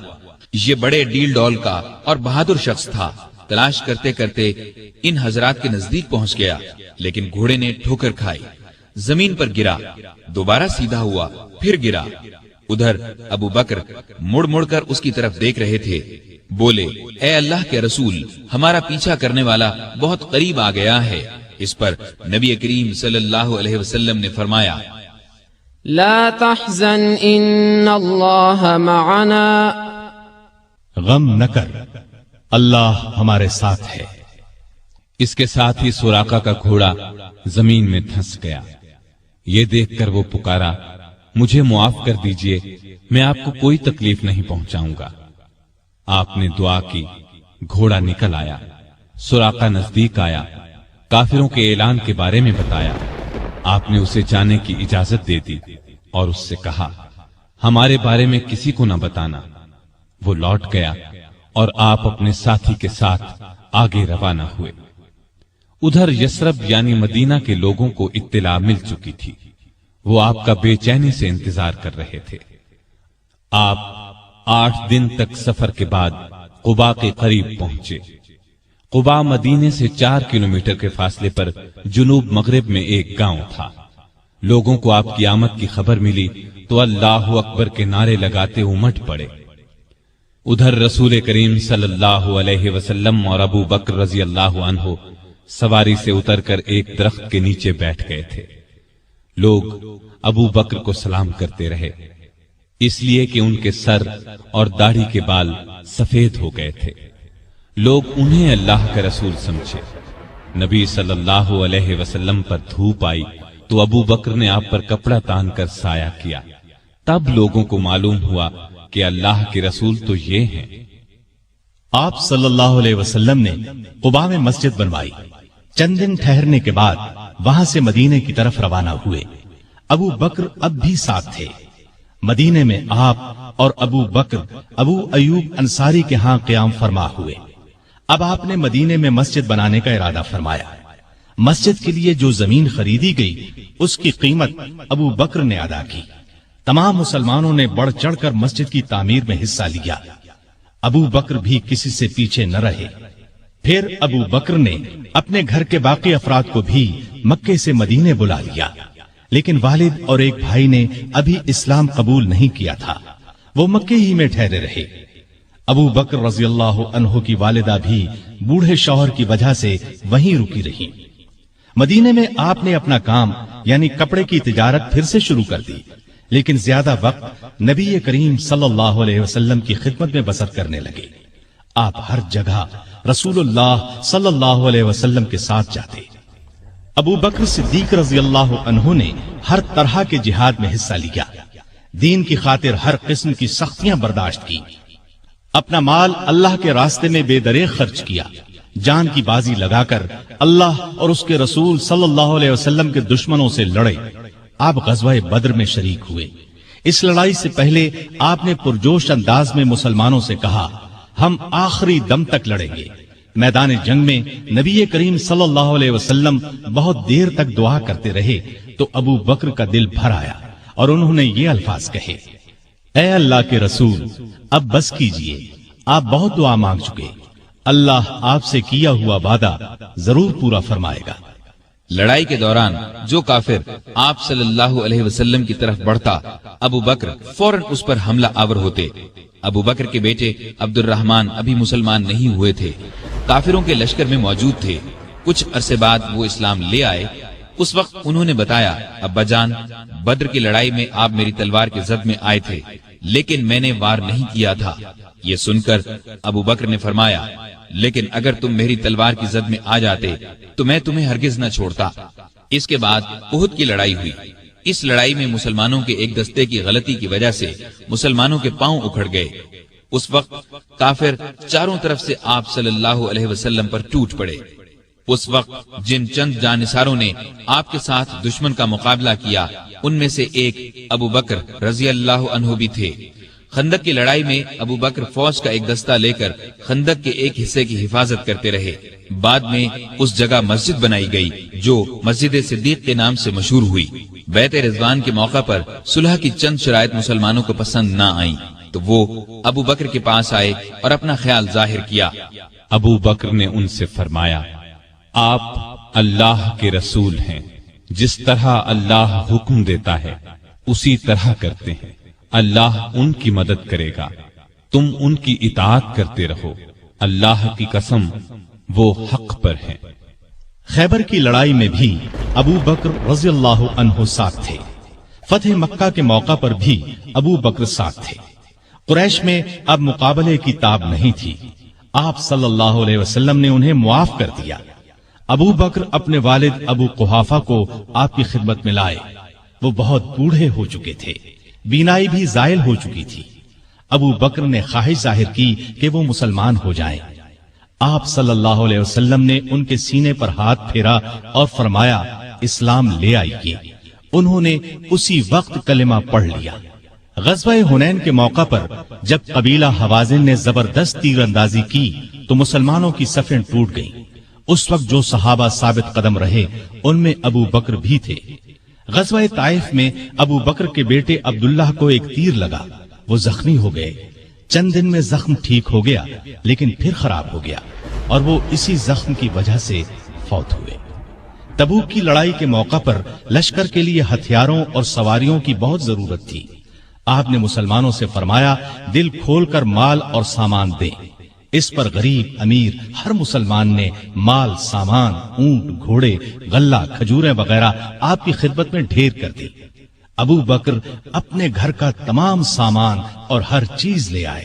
یہ بڑے ڈیل ڈول کا اور بہادر شخص تھا. تلاش کرتے کرتے ان حضرات کے نزدیک پہنچ گیا لیکن گھوڑے نے ٹھوکر کھائی. زمین پر گرا، دوبارہ سیدھا ہوا، پھر گرا. ادھر ابو بکر مڑ مڑ کر اس کی طرف دیکھ رہے تھے. بولے اے اللہ کے رسول، ہمارا پیچھا کرنے والا بہت قریب آ گیا ہے. اس پر نبی کریم صلی اللہ علیہ وسلم نے فرمایا لا تحزن ان اللہ معنا، غم نہ کر، اللہ ہمارے ساتھ ہے. اس کے ساتھ ہی سراقہ کا گھوڑا زمین میں دھنس گیا. یہ دیکھ کر وہ پکارا مجھے معاف کر دیجئے، میں آپ کو کوئی تکلیف نہیں پہنچاؤں گا. آپ نے دعا کی، گھوڑا نکل آیا. سراقہ نزدیک آیا، کافروں کے اعلان کے بارے میں بتایا. آپ نے اسے جانے کی اجازت دے دی اور اس سے کہا ہمارے بارے میں کسی کو نہ بتانا. وہ لوٹ گیا اور آپ اپنے ساتھی کے ساتھ آگے روانہ ہوئے. ادھر یثرب یعنی مدینہ کے لوگوں کو اطلاع مل چکی تھی. وہ آپ کا بے چینی سے انتظار کر رہے تھے. آپ 8 دن تک سفر کے بعد قباء کے قریب پہنچے. قباء مدینے سے 4 کلومیٹر کے فاصلے پر جنوب مغرب میں ایک گاؤں تھا. لوگوں کو آپ کی آمد کی خبر ملی تو اللہ اکبر کے نعرے لگاتے امٹ پڑے. ادھر رسول کریم صلی اللہ علیہ وسلم اور ابو بکر رضی اللہ عنہ سواری سے اتر کر ایک درخت کے نیچے بیٹھ گئے تھے. لوگ ابو بکر کو سلام کرتے رہے اس لیے کہ ان کے سر اور داڑھی کے بال سفید ہو گئے تھے. لوگ انہیں اللہ کا رسول سمجھے. نبی صلی اللہ علیہ وسلم پر دھوپ آئی تو ابو بکر نے آپ پر کپڑا تان کر سایہ کیا. تب لوگوں کو معلوم ہوا کہ اللہ کے رسول تو یہ ہیں. آپ صلی اللہ علیہ وسلم نے قباء میں مسجد بنوائی. چند دن ٹھہرنے کے بعد وہاں سے مدینے کی طرف روانہ ہوئے. ابو بکر اب بھی ساتھ تھے. مدینے میں آپ اور ابو بکر ابو ایوب انصاری کے ہاں قیام فرما ہوئے. اب آپ نے مدینے میں مسجد بنانے کا ارادہ فرمایا. مسجد کے لیے جو زمین خریدی گئی اس کی قیمت ابو بکر نے ادا کی. تمام مسلمانوں نے بڑھ چڑھ کر مسجد کی تعمیر میں حصہ لیا. ابو بکر بھی کسی سے پیچھے نہ رہے. پھر ابو بکر نے اپنے گھر کے باقی افراد کو بھی مکے سے مدینے بلا لیا. لیکن والد اور ایک بھائی نے ابھی اسلام قبول نہیں کیا تھا. وہ مکے ہی میں ٹھہرے رہے. ابو بکر رضی اللہ عنہ کی والدہ بھی بوڑھے شوہر کی وجہ سے وہیں رکی رہی. مدینے میں آپ نے اپنا کام یعنی کپڑے کی تجارت پھر سے شروع کر دی. لیکن زیادہ وقت نبی کریم صلی اللہ علیہ وسلم کی خدمت میں بسر کرنے لگے. آپ ہر جگہ رسول اللہ صلی اللہ علیہ وسلم کے ساتھ جاتے. ابو بکر صدیق رضی اللہ عنہ نے ہر طرح کے جہاد میں حصہ لیا. دین کی خاطر ہر قسم کی سختیاں برداشت کی. اپنا مال اللہ کے راستے میں بے دریغ خرچ کیا. جان کی بازی لگا کر اللہ اور اس کے رسول صلی اللہ علیہ وسلم کے دشمنوں سے لڑے. آپ غزوہ بدر میں شریک ہوئے. اس لڑائی سے پہلے آپ نے پرجوش انداز میں مسلمانوں سے کہا ہم آخری دم تک لڑیں گے. میدان جنگ میں نبی کریم صلی اللہ علیہ وسلم بہت دیر تک دعا کرتے رہے تو ابو بکر کا دل بھر آیا اور انہوں نے یہ الفاظ کہے اے اللہ کے رسول اب بس کیجئے. آپ بہت دعا مانگ چکے. اللہ آپ سے کیا ہوا وعدہ ضرور پورا فرمائے گا. لڑائی کے دوران جو کافر آپ صلی اللہ علیہ وسلم کی طرف بڑھتا ابو بکر فوراً اس پر حملہ آور ہوتے. ابو بکر کے بیٹے عبد الرحمن ابھی مسلمان نہیں ہوئے تھے. کافروں کے لشکر میں موجود تھے. کچھ عرصے بعد وہ اسلام لے آئے. اس وقت انہوں نے بتایا ابا جان بدر کی لڑائی میں آپ میری تلوار کے زد میں آئے تھے لیکن میں نے وار نہیں کیا تھا. یہ سن کر ابو بکر نے فرمایا لیکن اگر تم میری تلوار کی زد میں آ جاتے تو میں تمہیں ہرگز نہ چھوڑتا. اس کے بعد احد کی لڑائی ہوئی. اس لڑائی میں مسلمانوں کے ایک دستے کی غلطی کی وجہ سے مسلمانوں کے پاؤں اکھڑ گئے. اس وقت کافر چاروں طرف سے آپ صلی اللہ علیہ وسلم پر ٹوٹ پڑے. اس وقت جن چند جانثاروں نے آپ کے ساتھ دشمن کا مقابلہ کیا ان میں سے ایک ابو بکر رضی اللہ عنہ بھی تھے. خندق کی لڑائی میں ابو بکر فوج کا ایک دستہ لے کر خندق کے ایک حصے کی حفاظت کرتے رہے. بعد میں اس جگہ مسجد بنائی گئی جو مسجد صدیق کے نام سے مشہور ہوئی. بیعت رضوان کے موقع پر صلح کی چند شرائط مسلمانوں کو پسند نہ آئیں تو وہ ابو بکر کے پاس آئے اور اپنا خیال ظاہر کیا. ابو بکر نے ان سے فرمایا آپ اللہ کے رسول ہیں. جس طرح اللہ حکم دیتا ہے اسی طرح کرتے ہیں. اللہ ان کی مدد کرے گا. تم ان کی اطاعت کرتے رہو. اللہ کی قسم وہ حق پر ہیں. خیبر کی لڑائی میں بھی ابو بکر رضی اللہ عنہ ساتھ تھے. فتح مکہ کے موقع پر بھی ابو بکر ساتھ تھے. قریش میں اب مقابلے کی تاب نہیں تھی. آپ صلی اللہ علیہ وسلم نے انہیں معاف کر دیا. ابو بکر اپنے والد ابو قحافہ کو آپ کی خدمت میں لائے. وہ بہت بوڑھے ہو چکے تھے. بینائی بھی زائل ہو چکی تھی. ابو بکر نے خواہش ظاہر کی کہ وہ مسلمان ہو جائیں. آپ صلی اللہ علیہ وسلم نے ان کے سینے پر ہاتھ پھیرا اور فرمایا اسلام لے آئیے. انہوں نے اسی وقت کلمہ پڑھ لیا. غزوہ حنین کے موقع پر جب قبیلہ حوازن نے زبردست تیر اندازی کی تو مسلمانوں کی صفیں ٹوٹ گئیں. اس وقت جو صحابہ ثابت قدم رہے ان میں ابو بکر بھی تھے. غزوہ طائف میں ابو بکر کے بیٹے عبداللہ کو ایک تیر لگا. وہ زخمی ہو گئے. چند دن میں زخم ٹھیک ہو گیا لیکن پھر خراب ہو گیا اور وہ اسی زخم کی وجہ سے فوت ہوئے. تبوک کی لڑائی کے موقع پر لشکر کے لیے ہتھیاروں اور سواریوں کی بہت ضرورت تھی. آپ نے مسلمانوں سے فرمایا دل کھول کر مال اور سامان دیں. اس پر غریب امیر ہر مسلمان نے مال سامان اونٹ گھوڑے غلہ کھجوریں وغیرہ آپ کی خدمت میں ڈھیر کر دی. ابو بکر اپنے گھر کا تمام سامان اور ہر چیز لے آئے.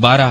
12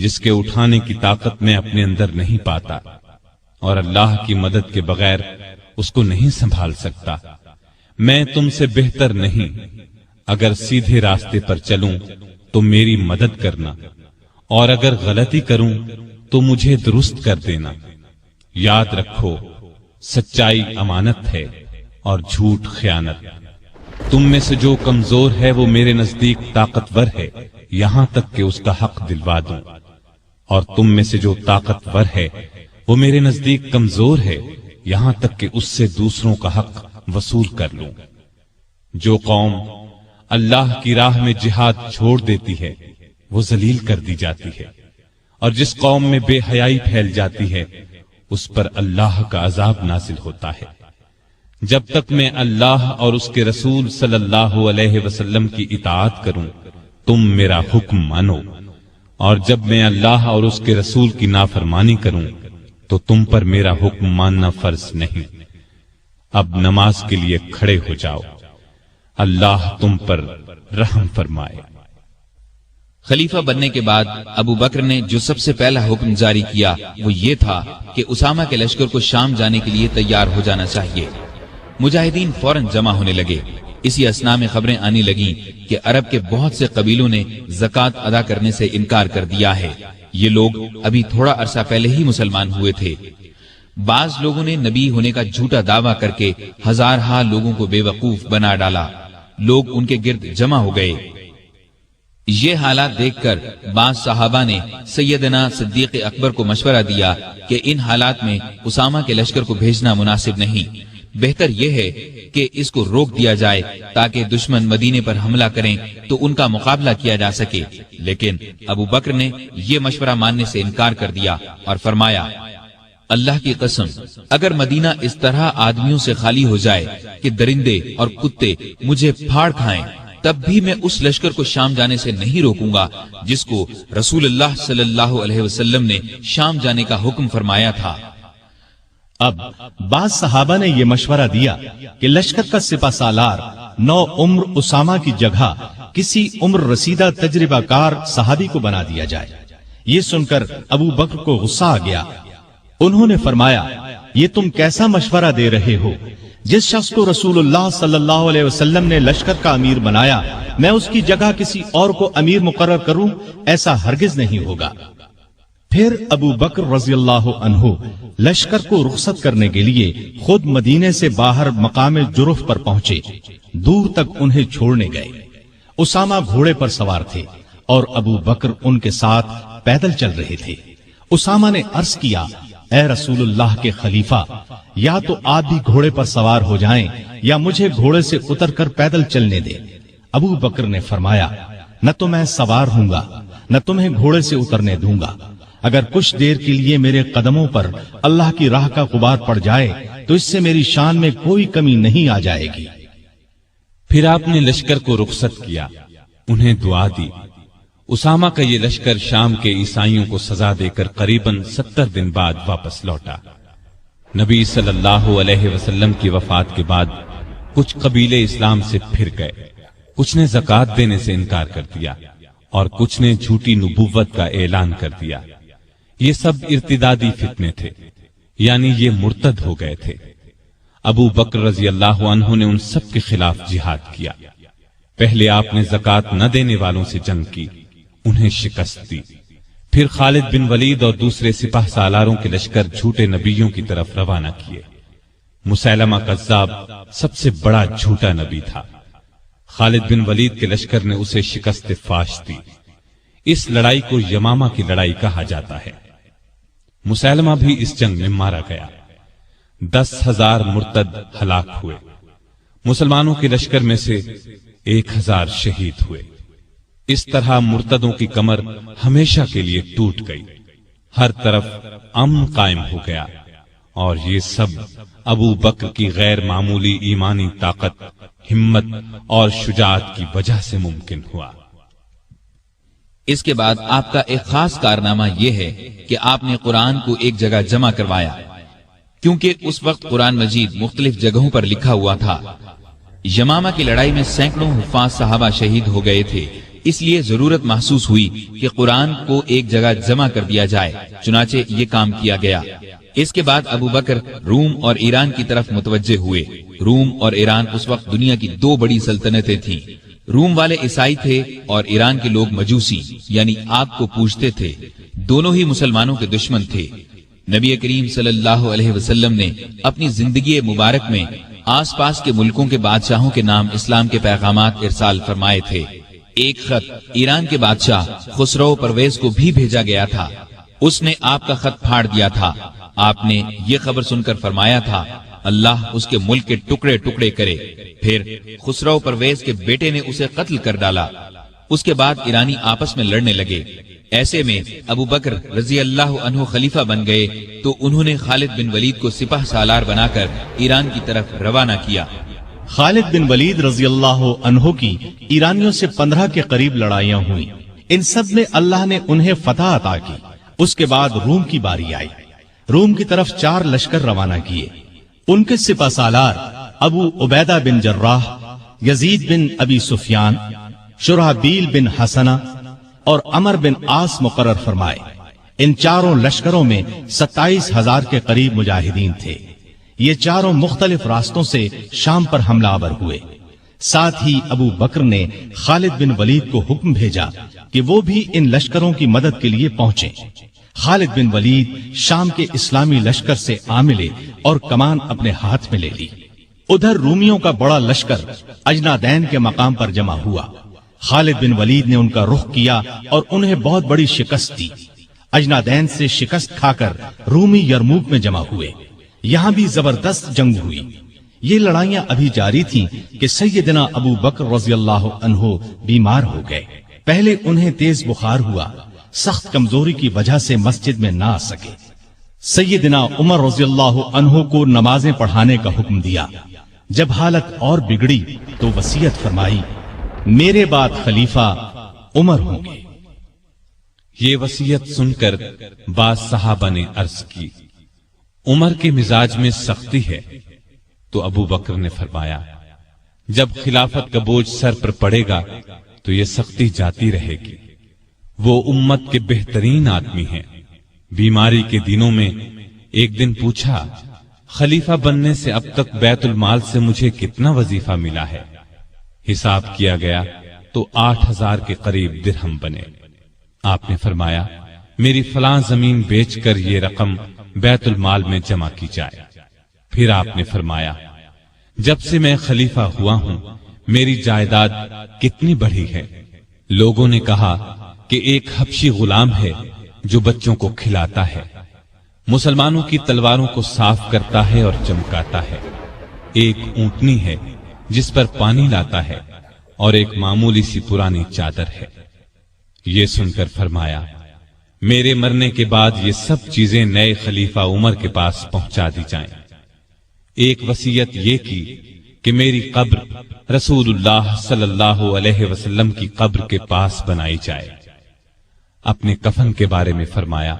جس کے اٹھانے کی طاقت میں اپنے اندر نہیں پاتا، اور اللہ کی مدد کے بغیر اس کو نہیں سنبھال سکتا۔ میں تم سے بہتر نہیں، اگر سیدھے راستے پر چلوں تو میری مدد کرنا، اور اگر غلطی کروں تو مجھے درست کر دینا۔ یاد رکھو، سچائی امانت ہے اور جھوٹ خیانت۔ تم میں سے جو کمزور ہے وہ میرے نزدیک طاقتور ہے، یہاں تک کہ اس کا حق دلوا دوں، اور تم میں سے جو طاقتور ہے وہ میرے نزدیک کمزور ہے، یہاں تک کہ اس سے دوسروں کا حق وصول کر لوں۔ جو قوم اللہ کی راہ میں جہاد چھوڑ دیتی ہے وہ ذلیل کر دی جاتی ہے، اور جس قوم میں بے حیائی پھیل جاتی ہے اس پر اللہ کا عذاب نازل ہوتا ہے۔ جب تک میں اللہ اور اس کے رسول صلی اللہ علیہ وسلم کی اطاعت کروں تم میرا حکم مانو، اور جب میں اللہ اور اس کے رسول کی نافرمانی کروں تو تم پر میرا حکم ماننا فرض نہیں۔ اب نماز کے لیے کھڑے ہو جاؤ، اللہ تم پر رحم فرمائے۔ خلیفہ بننے کے بعد ابو بکر نے جو سب سے پہلا حکم جاری کیا وہ یہ تھا کہ اسامہ کے لشکر کو شام جانے کے لیے تیار ہو جانا چاہیے۔ مجاہدین فوراً جمع ہونے لگے۔ اسی اثنا میں خبریں آنے لگیں کہ عرب کے بہت سے قبیلوں نے زکوٰۃ ادا کرنے سے انکار کر دیا ہے۔ یہ لوگ ابھی تھوڑا عرصہ پہلے ہی مسلمان ہوئے تھے۔ بعض لوگوں نے نبی ہونے کا جھوٹا دعویٰ کر کے ہزارہا لوگوں کو بے وقوف بنا ڈالا۔ لوگ ان کے گرد جمع ہو گئے۔ یہ حالات دیکھ کر بعض صحابہ نے سیدنا صدیق اکبر کو مشورہ دیا کہ ان حالات میں اسامہ کے لشکر کو بھیجنا مناسب نہیں، بہتر یہ ہے کہ اس کو روک دیا جائے تاکہ دشمن مدینے پر حملہ کریں تو ان کا مقابلہ کیا جا سکے۔ لیکن ابو بکر نے یہ مشورہ ماننے سے انکار کر دیا اور فرمایا، اللہ کی قسم، اگر مدینہ اس طرح آدمیوں سے خالی ہو جائے کہ درندے اور کتے مجھے پھاڑ کھائیں، تب بھی میں اس لشکر کو شام جانے سے نہیں روکوں گا جس کو رسول اللہ صلی اللہ علیہ وسلم نے شام جانے کا حکم فرمایا تھا۔ اب بعض صحابہ نے یہ مشورہ دیا کہ لشکر کا سپہ سالار نو عمر اسامہ کی جگہ کسی عمر رسیدہ تجربہ کار صحابی کو بنا دیا جائے۔ یہ سن کر ابو بکر کو غصہ آ گیا۔ انہوں نے فرمایا، یہ تم کیسا مشورہ دے رہے ہو؟ جس شخص کو رسول اللہ صلی اللہ علیہ وسلم نے لشکر کا امیر بنایا، میں اس کی جگہ کسی اور کو امیر مقرر کروں، ایسا ہرگز نہیں ہوگا۔ پھر ابو بکر رضی اللہ عنہ لشکر کو رخصت کرنے کے لیے خود مدینے سے باہر مقام جرف پر پہنچے، دور تک انہیں چھوڑنے گئے۔ اسامہ گھوڑے پر سوار تھے اور ابو بکر ان کے ساتھ پیدل چل رہے تھے۔ اسامہ نے عرض کیا، اے رسول اللہ کے خلیفہ، یا تو آپ بھی گھوڑے پر سوار ہو جائیں یا مجھے گھوڑے سے اتر کر پیدل چلنے دیں۔ ابو بکر نے فرمایا، نہ تو میں سوار ہوں گا نہ تمہیں گھوڑے سے اترنے دوں گا۔ اگر کچھ دیر کے لیے میرے قدموں پر اللہ کی راہ کا غبار پڑ جائے تو اس سے میری شان میں کوئی کمی نہیں آ جائے گی۔ پھر آپ نے لشکر کو رخصت کیا، انہیں دعا دی۔ اسامہ کا یہ لشکر شام کے عیسائیوں کو سزا دے کر قریباً 70 دن بعد واپس لوٹا۔ نبی صلی اللہ علیہ وسلم کی وفات کے بعد کچھ قبیلے اسلام سے پھر گئے، کچھ نے زکوٰۃ دینے سے انکار کر دیا اور کچھ نے جھوٹی نبوت کا اعلان کر دیا۔ یہ سب ارتدادی فتنے تھے، یعنی یہ مرتد ہو گئے تھے۔ ابو بکر رضی اللہ عنہ نے ان سب کے خلاف جہاد کیا۔ پہلے آپ نے زکوٰۃ نہ دینے والوں سے جنگ کی، انہیں شکست دی۔ پھر خالد بن ولید اور دوسرے سپہ سالاروں کے لشکر جھوٹے نبیوں کی طرف روانہ کیے۔ مسیلمہ کذاب سب سے بڑا جھوٹا نبی تھا۔ خالد بن ولید کے لشکر نے اسے شکست فاش دی۔ اس لڑائی کو یمامہ کی لڑائی کہا جاتا ہے۔ مسیلمہ بھی اس جنگ میں مارا گیا۔ 10,000 مرتد ہلاک ہوئے۔ مسلمانوں کے لشکر میں سے 1,000 شہید ہوئے۔ اس طرح مرتدوں کی کمر ہمیشہ کے لیے ٹوٹ گئی، ہر طرف امن قائم ہو گیا، اور یہ سب ابو بکر کی غیر معمولی ایمانی طاقت، ہمت اور شجاعت کی وجہ سے ممکن ہوا۔ اس کے بعد آپ کا ایک خاص کارنامہ یہ ہے کہ آپ نے قرآن کو ایک جگہ جمع کروایا، کیونکہ اس وقت قرآن مجید مختلف جگہوں پر لکھا ہوا تھا۔ یمامہ کی لڑائی میں سینکڑوں حفاظ صحابہ شہید ہو گئے تھے، اس لیے ضرورت محسوس ہوئی کہ قرآن کو ایک جگہ جمع کر دیا جائے، چنانچہ یہ کام کیا گیا۔ اس کے بعد ابو بکر روم اور ایران کی طرف متوجہ ہوئے۔ روم اور ایران اس وقت دنیا کی دو بڑی سلطنتیں تھیں۔ روم والے عیسائی تھے اور ایران کے لوگ مجوسی یعنی آگ کو پوجتے تھے۔ دونوں ہی مسلمانوں کے دشمن تھے۔ نبی کریم صلی اللہ علیہ وسلم نے اپنی زندگی مبارک میں آس پاس کے ملکوں کے بادشاہوں کے نام اسلام کے پیغامات ارسال فرمائے تھے۔ ایک خط ایران کے بادشاہ خسرو پرویز کو بھی بھیجا گیا تھا۔ اس نے آپ کا خط پھاڑ دیا تھا۔ آپ نے یہ خبر سن کر فرمایا تھا اللہ اس کے ملک کے ٹکڑے ٹکڑے کرے۔ پھر خسرو پرویز کے بیٹے نے اسے قتل کر ڈالا۔ اس کے بعد ایرانی آپس میں لڑنے لگے۔ ایسے میں ابو بکر رضی اللہ عنہ خلیفہ بن گئے تو انہوں نے خالد بن ولید کو سپہ سالار بنا کر ایران کی طرف روانہ کیا۔ خالد بن ولید رضی اللہ عنہ کی ایرانیوں سے 15 کے قریب لڑائیاں ہوئیں۔ ان سب میں اللہ نے انہیں فتح عطا کی۔ اس کے بعد روم کی باری آئی۔ روم کی طرف 4 لشکر روانہ کیے۔ ان کے سپہ سالار ابو عبیدہ بن جراح، یزید بن ابی سفیان، شرحبیل بن حسنہ اور عمر بن عاص مقرر فرمائے۔ ان چاروں لشکروں میں 27,000 کے قریب مجاہدین تھے۔ یہ چاروں مختلف راستوں سے شام پر حملہ آور ہوئے۔ ساتھ ہی ابو بکر نے خالد بن ولید کو حکم بھیجا کہ وہ بھی ان لشکروں کی مدد کے لیے پہنچیں۔ خالد بن ولید شام کے اسلامی لشکر سے آ ملے اور کمان اپنے ہاتھ میں لے لی۔ ادھر رومیوں کا بڑا لشکر اجنادین کے مقام پر جمع ہوا۔ خالد بن ولید نے ان کا رخ کیا اور انہیں بہت بڑی شکست دی۔ اجنادین سے شکست کھا کر رومی یرموک میں جمع ہوئے۔ یہاں بھی زبردست جنگ ہوئی۔ یہ لڑائیاں ابھی جاری تھیں کہ سیدنا ابو بکر رضی اللہ عنہ بیمار ہو گئے۔ پہلے انہیں تیز بخار ہوا، سخت کمزوری کی وجہ سے مسجد میں نہ آ سکے۔ سیدنا عمر رضی اللہ عنہ کو نمازیں پڑھانے کا حکم دیا۔ جب حالت اور بگڑی تو وصیت فرمائی میرے بعد خلیفہ عمر ہوں گے۔ یہ وصیت سن کر بعض صحابہ نے عرض کی عمر کے مزاج میں سختی ہے، تو ابو بکر نے فرمایا جب خلافت کا بوجھ سر پر پڑے گا تو یہ سختی جاتی رہے گی۔ وہ امت کے بہترین آدمی ہیں۔ بیماری کے دنوں میں ایک دن پوچھا خلیفہ بننے سے اب تک بیت المال سے مجھے کتنا وظیفہ ملا ہے؟ حساب کیا گیا تو 8,000 کے قریب درہم بنے۔ آپ نے فرمایا میری فلاں زمین بیچ کر یہ رقم بیت المال میں جمع کی جائے۔ پھر آپ نے فرمایا جب سے میں خلیفہ ہوا ہوں میری جائیداد کتنی بڑھی ہے؟ لوگوں نے کہا کہ ایک حبشی غلام ہے جو بچوں کو کھلاتا ہے، مسلمانوں کی تلواروں کو صاف کرتا ہے اور چمکاتا ہے، ایک اونٹنی ہے جس پر پانی لاتا ہے، اور ایک معمولی سی پرانی چادر ہے۔ یہ سن کر فرمایا میرے مرنے کے بعد یہ سب چیزیں نئے خلیفہ عمر کے پاس پہنچا دی جائیں۔ ایک وصیت یہ کی کہ میری قبر رسول اللہ صلی اللہ علیہ وسلم کی قبر کے پاس بنائی جائے۔ اپنے کفن کے بارے میں فرمایا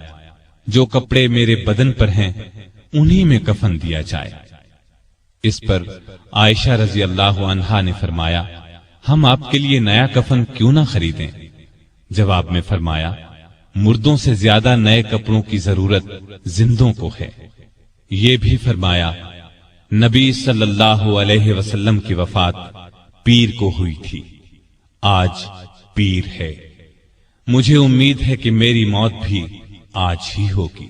جو کپڑے میرے بدن پر ہیں انہی میں کفن دیا جائے۔ اس پر عائشہ رضی اللہ عنہا نے فرمایا ہم آپ کے لیے نیا کفن کیوں نہ خریدیں؟ جواب میں فرمایا مردوں سے زیادہ نئے کپڑوں کی ضرورت زندوں کو ہے۔ یہ بھی فرمایا نبی صلی اللہ علیہ وسلم کی وفات پیر کو ہوئی تھی، آج پیر ہے، مجھے امید ہے کہ میری موت بھی آج ہی ہوگی۔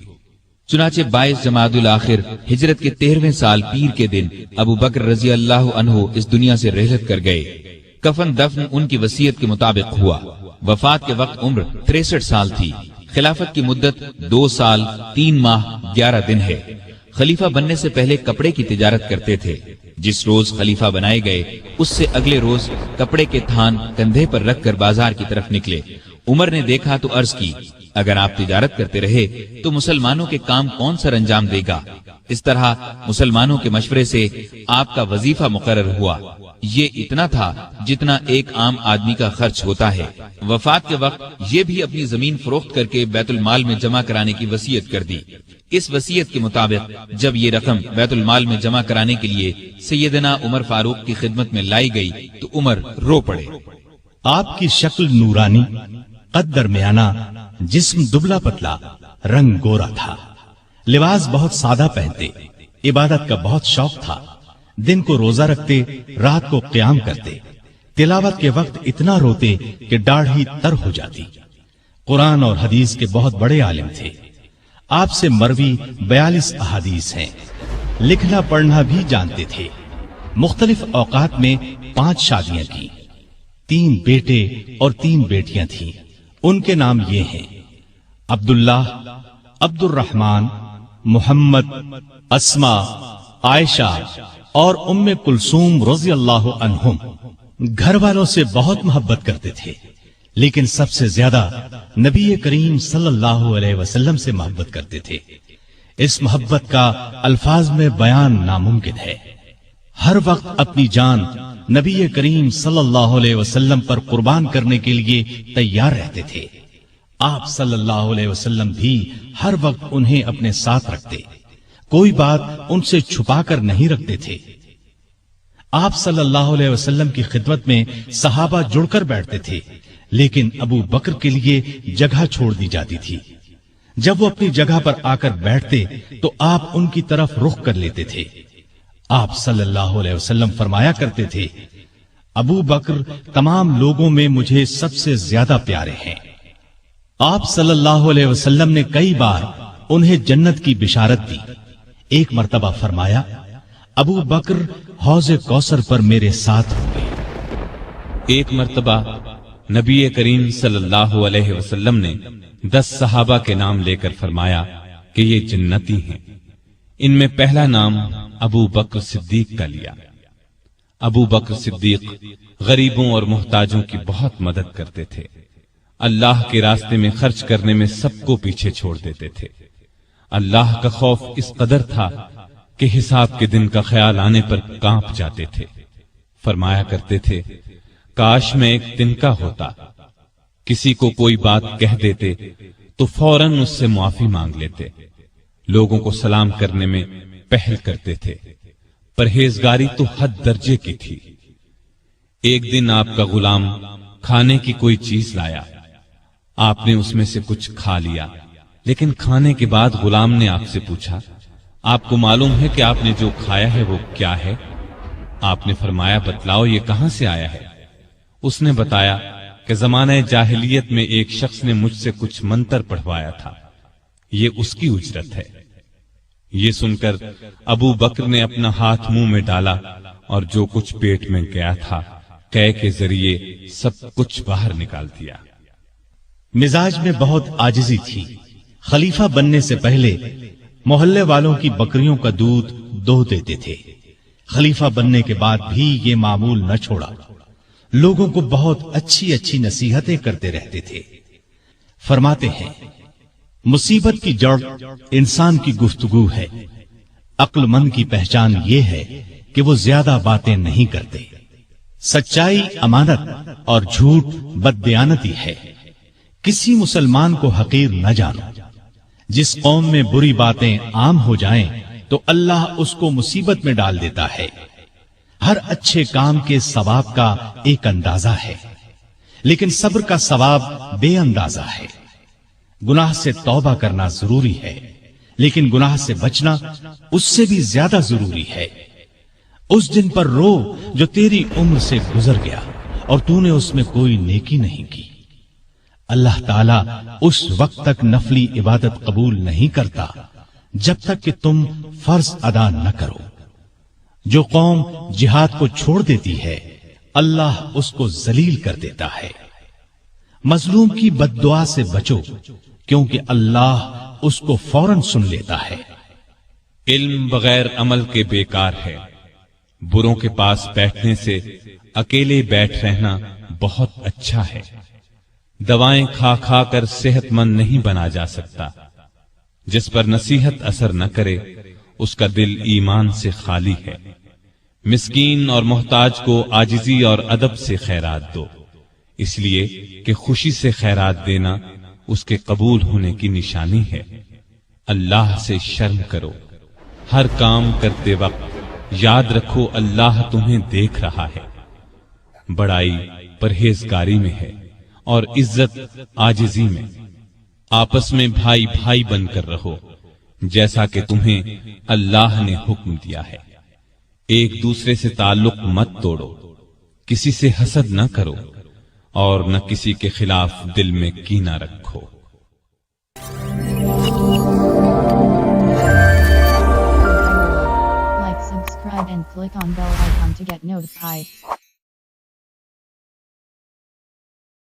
چنانچہ 22 جمادی الاخر ہجرت کے 13ویں سال پیر کے دن ابو بکر رضی اللہ عنہ اس دنیا سے رحلت کر گئے۔ کفن دفن ان کی وصیت کے مطابق ہوا۔ وفات کے وقت عمر 63 سال تھی۔ خلافت کی مدت 2 سال 3 ماہ 11 دن ہے۔ خلیفہ بننے سے پہلے کپڑے کی تجارت کرتے تھے۔ جس روز خلیفہ بنائے گئے اس سے اگلے روز کپڑے کے تھان کندھے پر رکھ کر بازار کی طرف نکلے۔ عمر نے دیکھا تو عرض کی اگر آپ تجارت کرتے رہے تو مسلمانوں کے کام کون سر انجام دے گا؟ اس طرح مسلمانوں کے مشورے سے آپ کا وظیفہ مقرر ہوا۔ یہ اتنا تھا جتنا ایک عام آدمی کا خرچ ہوتا ہے۔ وفات کے وقت یہ بھی اپنی زمین فروخت کر کے بیت المال میں جمع کرانے کی وصیت کر دی۔ اس وصیت کے مطابق جب یہ رقم بیت المال میں جمع کرانے کے لیے سیدنا عمر فاروق کی خدمت میں لائی گئی تو عمر رو پڑے۔ آپ کی شکل نورانی، قد درمیانہ، جسم دبلا پتلا، رنگ گورا تھا، لباس بہت سادہ پہنتے، عبادت کا بہت شوق تھا، دن کو روزہ رکھتے، رات کو قیام کرتے، تلاوت کے وقت اتنا روتے کہ داڑھی تر ہو جاتی، قرآن اور حدیث کے بہت بڑے عالم تھے۔ آپ سے مروی 42 احادیث ہیں، لکھنا پڑھنا بھی جانتے تھے، مختلف اوقات میں 5 شادیاں کی، 3 بیٹے اور 3 بیٹیاں تھیں۔ ان کے نام یہ ہیں: عبداللہ، عبد الرحمن، محمد، اسما، عائشہ اور ام کلثوم رضی اللہ عنہم۔ گھر والوں سے بہت محبت کرتے تھے، لیکن سب سے زیادہ نبی کریم صلی اللہ علیہ وسلم سے محبت کرتے تھے۔ اس محبت کا الفاظ میں بیان ناممکن ہے۔ ہر وقت اپنی جان نبی کریم صلی اللہ علیہ وسلم پر قربان کرنے کے لیے تیار رہتے تھے۔ آپ صلی اللہ علیہ وسلم بھی ہر وقت انہیں اپنے ساتھ رکھتے، کوئی بات ان سے چھپا کر نہیں رکھتے تھے۔ آپ صلی اللہ علیہ وسلم کی خدمت میں صحابہ جڑ کر بیٹھتے تھے، لیکن ابو بکر کے لیے جگہ چھوڑ دی جاتی تھی۔ جب وہ اپنی جگہ پر آ کر بیٹھتے تو آپ ان کی طرف رخ کر لیتے تھے۔ آپ صلی اللہ علیہ وسلم فرمایا کرتے تھے: ابو بکر تمام لوگوں میں مجھے سب سے زیادہ پیارے ہیں۔ آپ صلی اللہ علیہ وسلم نے کئی بار انہیں جنت کی بشارت دی۔ ایک مرتبہ فرمایا: ابو بکر حوض کوثر پر میرے ساتھ ہوں گے۔ ایک مرتبہ نبی کریم صلی اللہ علیہ وسلم نے 10 صحابہ کے نام لے کر فرمایا کہ یہ جنتی ہیں۔ ان میں پہلا نام ابو بکر صدیق کا لیا۔ ابو بکر صدیق غریبوں اور محتاجوں کی بہت مدد کرتے تھے، اللہ کے راستے میں خرچ کرنے میں سب کو پیچھے چھوڑ دیتے تھے۔ اللہ کا خوف اس قدر تھا کہ حساب کے دن کا خیال آنے پر کانپ جاتے تھے۔ فرمایا کرتے تھے: کاش میں ایک دن کا ہوتا، کسی کو کوئی بات کہہ دیتے تو فوراً اس سے معافی مانگ لیتے، لوگوں کو سلام کرنے میں پہل کرتے تھے، پرہیزگاری تو حد درجے کی تھی۔ ایک دن آپ کا غلام کھانے کی کوئی چیز لایا، آپ نے اس میں سے کچھ کھا لیا، لیکن کھانے کے بعد غلام نے آپ سے پوچھا: آپ کو معلوم ہے کہ آپ نے جو کھایا ہے وہ کیا ہے؟ آپ نے فرمایا: بتلاؤ یہ کہاں سے آیا ہے؟ اس نے بتایا کہ زمانہ جاہلیت میں ایک شخص نے مجھ سے کچھ منتر پڑھوایا تھا، یہ اس کی اجرت ہے۔ یہ سن کر ابو بکر نے اپنا ہاتھ منہ میں ڈالا اور جو کچھ پیٹ میں گیا تھا قے کے ذریعے سب کچھ باہر نکال دیا۔ مزاج میں بہت عاجزی تھی۔ خلیفہ بننے سے پہلے محلے والوں کی بکریوں کا دودھ دو دیتے تھے۔ خلیفہ بننے کے بعد بھی یہ معمول نہ چھوڑا، لوگوں کو بہت اچھی اچھی نصیحتیں کرتے رہتے تھے۔ فرماتے ہیں: مصیبت کی جڑ انسان کی گفتگو ہے، عقل مند کی پہچان یہ ہے کہ وہ زیادہ باتیں نہیں کرتے۔ سچائی امانت اور جھوٹ بددیانتی ہے۔ کسی مسلمان کو حقیر نہ جانو۔ جس قوم میں بری باتیں عام ہو جائیں تو اللہ اس کو مصیبت میں ڈال دیتا ہے۔ ہر اچھے کام کے ثواب کا ایک اندازہ ہے، لیکن صبر کا ثواب بے اندازہ ہے۔ گناہ سے توبہ کرنا ضروری ہے، لیکن گناہ سے بچنا اس سے بھی زیادہ ضروری ہے۔ اس دن پر رو جو تیری عمر سے گزر گیا اور تو نے اس میں کوئی نیکی نہیں کی۔ اللہ تعالیٰ اس وقت تک نفلی عبادت قبول نہیں کرتا جب تک کہ تم فرض ادا نہ کرو۔ جو قوم جہاد کو چھوڑ دیتی ہے اللہ اس کو ذلیل کر دیتا ہے۔ مظلوم کی بد دعا سے بچو، کیونکہ اللہ اس کو فوراً سن لیتا ہے۔ علم بغیر عمل کے بیکار ہے۔ بروں کے پاس بیٹھنے سے اکیلے بیٹھ رہنا بہت اچھا ہے۔ دوائیں کھا کھا کر صحت مند نہیں بنا جا سکتا۔ جس پر نصیحت اثر نہ کرے اس کا دل ایمان سے خالی ہے۔ مسکین اور محتاج کو عاجزی اور ادب سے خیرات دو، اس لیے کہ خوشی سے خیرات دینا اس کے قبول ہونے کی نشانی ہے۔ اللہ سے شرم کرو۔ ہر کام کرتے وقت یاد رکھو اللہ تمہیں دیکھ رہا ہے۔ بڑائی پرہیزگاری میں ہے اور عزت عاجزی میں۔ آپس میں بھائی بھائی بن کر رہو جیسا کہ تمہیں اللہ نے حکم دیا ہے۔ ایک دوسرے سے تعلق مت توڑو، کسی سے حسد نہ کرو اور نہ کسی کے خلاف دل میں کینہ رکھو۔ Like, subscribe and click on bell icon to get notified.